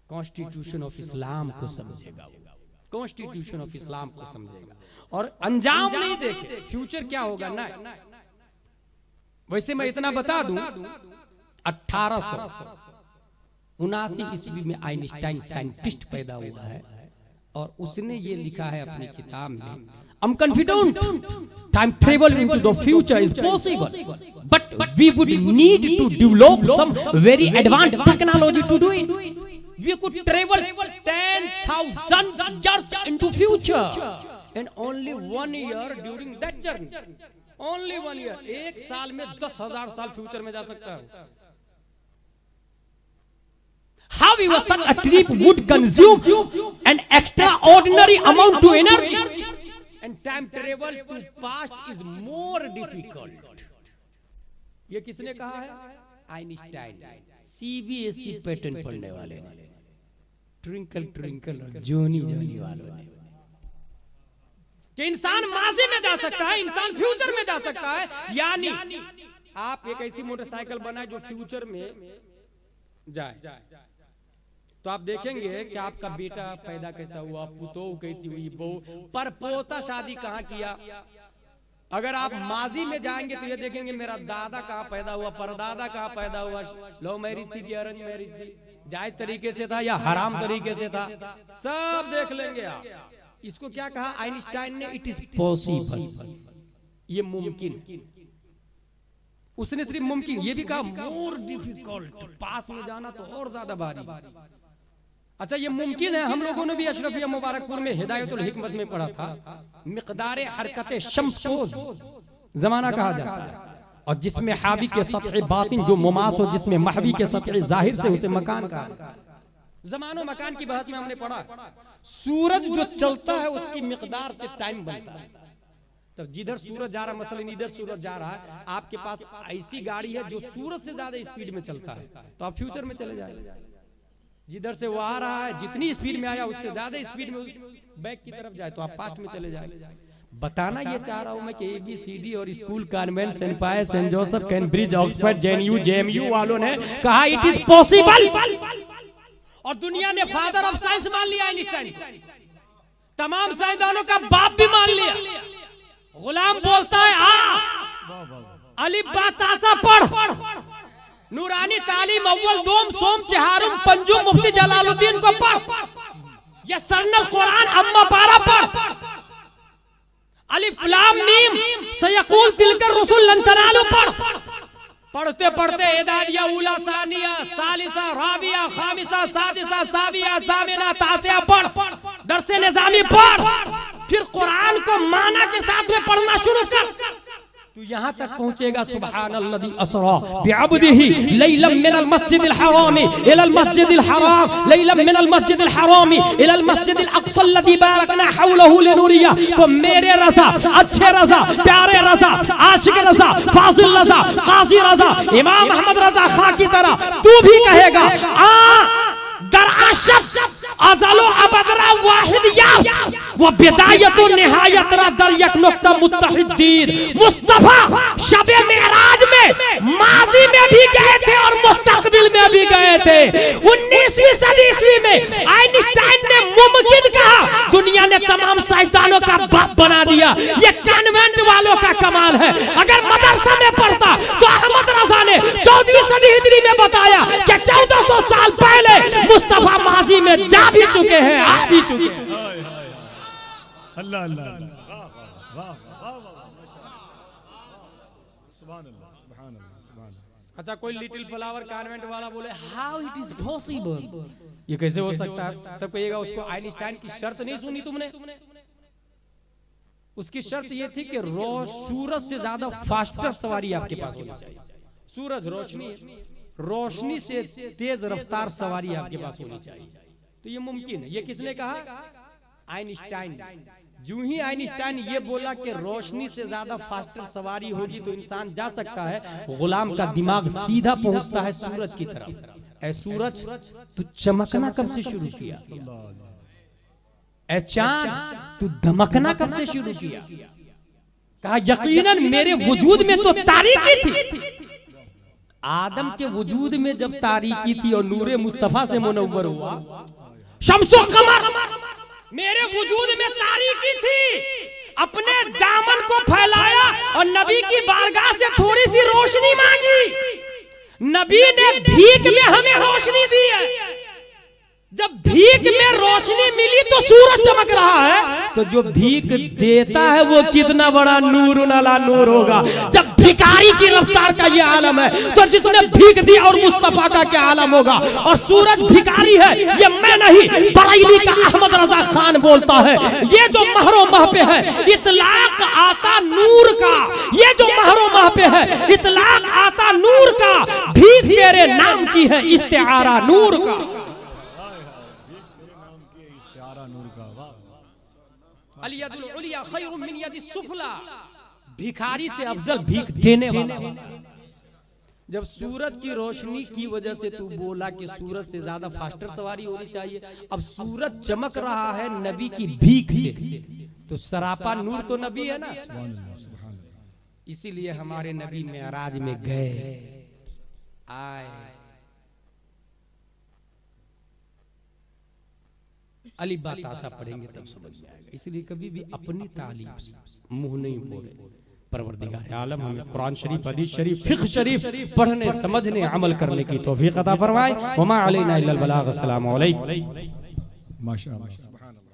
A: कॉन्स्टिट्यूशन ऑफ इस्लाम को समझेगा, कॉन्स्टिट्यूशन ऑफ इस्लाम को समझेगा, और अंजाम नहीं देखे फ्यूचर क्या होगा ना। वैसे मैं इतना बता दूं, 1879 ईस्वी में आइंस्टाइन साइंटिस्ट पैदा हुआ है, और उसने ये लिखा है अपनी किताब में, I'm confident time travel into the future is possible, but we would need to develop some very advanced technology to do it. We could travel 10,000 years into future and only 1 year during that journey. Only 1 year. 1 साल में 10,000 साल future में जा सकता है। However, such a trip would consume an extraordinary amount of energy and time travel to past is more difficult. ये किसने कहा है? आइंस्टाइन, सीबीएसई पैटर्न पढ़ने वाले ने, ट्विंकल ट्विंकल और जोनी जोनी वालों ने, कि इंसान माजी में जा सकता है, इंसान फ्यूचर में जा सकता है। यानी आप एक ऐसी मोटरसाइकिल बनाए जो फ्यूचर में जाए, तो आप देखेंगे कि आपका बेटा पैदा कैसा हुआ, पुतोह कैसी हुई, बहू, पर पोता शादी कहाँ किया। अगर आप माजी में जाएंगे तो ये देखेंगे मेरा दादा कहाँ पैदा हुआ, परदादा कहाँ पैदा हुआ, लव मैरिज थी कि अरेंज मैरिज थी, जायज तरीके से था या हराम तरीके से था, सब देख लेंगे आप। इसको क्या कहा आइंस्टाइन ने? इट इज पॉसिबल, ये मुमकिन। उसने सिर्फ मुमकिन, ये भी कहा मोर डिफिकल्ट, पास में जाना तो और ज्यादा भारी। अच्छा, ये मुमकिन है। हम लोगों ने भी अशरफिया मुबारकपुर में हिदायतुल हिकमत में पढ़ा था, मिकदारे हरकते शम्स को जमाना कहा जाता है, और जिसमें हावी के सतह बातिन जो मुमास हो, जिसमें महवी के सतह जाहिर से उसे मकान कहा। जमानो मकान की बहस में हमने पढ़ा, सूरज जो चलता है उसकी मिकदार से टाइम बनता है। तो जिधर सूरज जा रहा है, मसलन इधर सूरज जा रहा है, आपके पास ऐसी गाड़ी है जो सूरज से ज्यादा स्पीड में चलता है, तो आप फ्यूचर में चले जाएंगे। जिधर से वो आ रहा है, जितनी स्पीड में आया उससे ज्यादा स्पीड में बैक की तरफ जाए, तो आप पास्ट में चले जाएंगे। बताना ये चाह रहा हूं मैं कि ABCD और school, convent, saint Pius, saint Joseph, Cambridge, Oxford, JNU, JMU वालों ने कहा इट इज पॉसिबल, और दुनिया ने फादर ऑफ साइंस मान लिया आइंस्टाइन, तमाम साइंसदानों का बाप भी मान लिया। गुलाम बोलता है अलिफ बा तासा पढ़, नूरानी तालीम अव्वल दोम सोम चहारुम पंजुम मुफ्ती जलालुद्दीन को पढ़, ये सरनल कुरान अम्मा पारा पढ़, अलिफ लाम मीम सयकूल तिलकर रसूल लन तनालु पढ़। पढ़ते पढ़ते एदादिया, उला, सानिया, सालिसा, राबिया, खामिसा, सादिसा, साविया, सामिना, तासिया पढ़, दरसे निजामी पढ़, फिर कुरान को माना के साथ में पढ़ना शुरू कर, तू यहाँ तक पहुँचेगा सुब्हानल्लज़ी असरा बिअब्दिही लैलन मिनल मस्जिदिल हराम इलल मस्जिदिल हराम लैलन मिनल मस्जिदिल हराम इलल मस्जिदिल अक़सा लज़ी बारकना हौलहु लिनुरिया। तो मेरे रज़ा, अच्छे रज़ा, प्यारे रज़ा, आशिक रज़ा, फाज़िल रज़ा, काज़ी रज़ा, इमाम अहमद रज़ा खां की तरह तू भी कहेगा दर आशब अज़लो अबदरा वाहिद या वो बिदायत और निहायत रा दर यक नुक्ता मुत्तहिदीन। मुस्तफा शबे मेराज में माजी में भी गए थे और मुस्तकबिल में भी गए थे। 19वीं सदी ईस्वी में आइंस्टाइन ने मुमकिन कहा, दुनिया ने तमाम साइंसदानों का बाप बना दिया। ये कॉन्वेंट वालों का कमाल है। अगर मदरसा में पढ़ता तो अहमद रजा ने 14वीं सदी हिजरी में बताया कि 1400 साल पहले मुस्तफा माजी में जा भी चुके हैं, आ भी चुके हैं।
B: अल्लाह अल्लाह वाह सुभान अल्लाह सुभान अल्लाह सुभान अल्लाह।
A: अच्छा, कोई लिटिल फ्लावर कॉन्वेंट वाला बोले हाउ इट इज पॉसिबल, ये कैसे हो सकता है? तब कहिएगा उसको आइंस्टाइन की शर्त नहीं सुनी तुमने। उसकी शर्त ये थी कि सूरज से ज्यादा फास्टर सवारी आपके पास होनी चाहिए। सूरज रोशनी, रोशनी से तेज रफ्तार सवारी आपके पास होनी चाहिए। तो ये मुमकिन है। ये किसने कहा? आइंस्टाइन। जो ही आइंस्टाइन ये बोला कि रोशनी से ज्यादा फास्टर सवारी होगी तो इंसान जा सकता है, गुलाम का दिमाग सीधा पहुंचता है सूरज की तरफ। ऐ सूरज तू चमकना कब से शुरू किया? ऐ चांद तू धमकना कब से शुरू किया? कहा यकीनन मेरे वजूद में तो तारीकी थी। आदम के वजूद में जब तारीकी थी और नूरे मुस्तफा से मुनव्वर हुआ, शम्सो कमर मेरे वजूद में तारीकी थी। अपने दामन को फैलाया और नबी की बारगाह से थोड़ी सी रोशनी मांगी। नबी ने भीख में हमें रोशनी दी है। जब भीख में रोशनी मिली तो सूरज चमक रहा है, तो जो भीख देता है वो कितना बड़ा नूर अला नूर होगा। जब भिखारी की रफ्तार का ये आलम है, तो जिसने भीख दी और मुस्तफा का क्या आलम होगा। और सूरज भिखारी है, ये मैं नहीं, बरेली का अहमद रजा खान बोलता है। ये जो महरो मह पे है इतलाक आता नूर का, ये जो महरो मह पे है इतलाक आता नूर का, भीख तेरे नाम की है इस्तिआरा नूर का। अल यदुल उलिया खैरुम मिन यदिस सुफला, भिखारी से अफजल भीख देने वाला। जब सूरज की रोशनी की वजह से तू बोला कि सूरज से ज्यादा फास्टर सवारी होनी चाहिए, अब सूरज चमक रहा है नबी की भीख से, तो सरापा नूर तो नबी है ना। इसीलिए हमारे नबी मेराज में गए, आए, अली बतासा पढ़ेंगे तब समझ जाएगा। इसलिए कभी भी अपनी तालीम से मुंह नहीं मोड़े। परवरदिगार आलम हमें कुरान शरीफ, हदीस शरीफ, फिक्ह शरीफ पढ़ने, समझने, अमल करने की तौफीक अता फरमाए। वमा अलैना इल्लल बलाग। अस्सलामु अलैकुम।
B: माशाअल्लाह।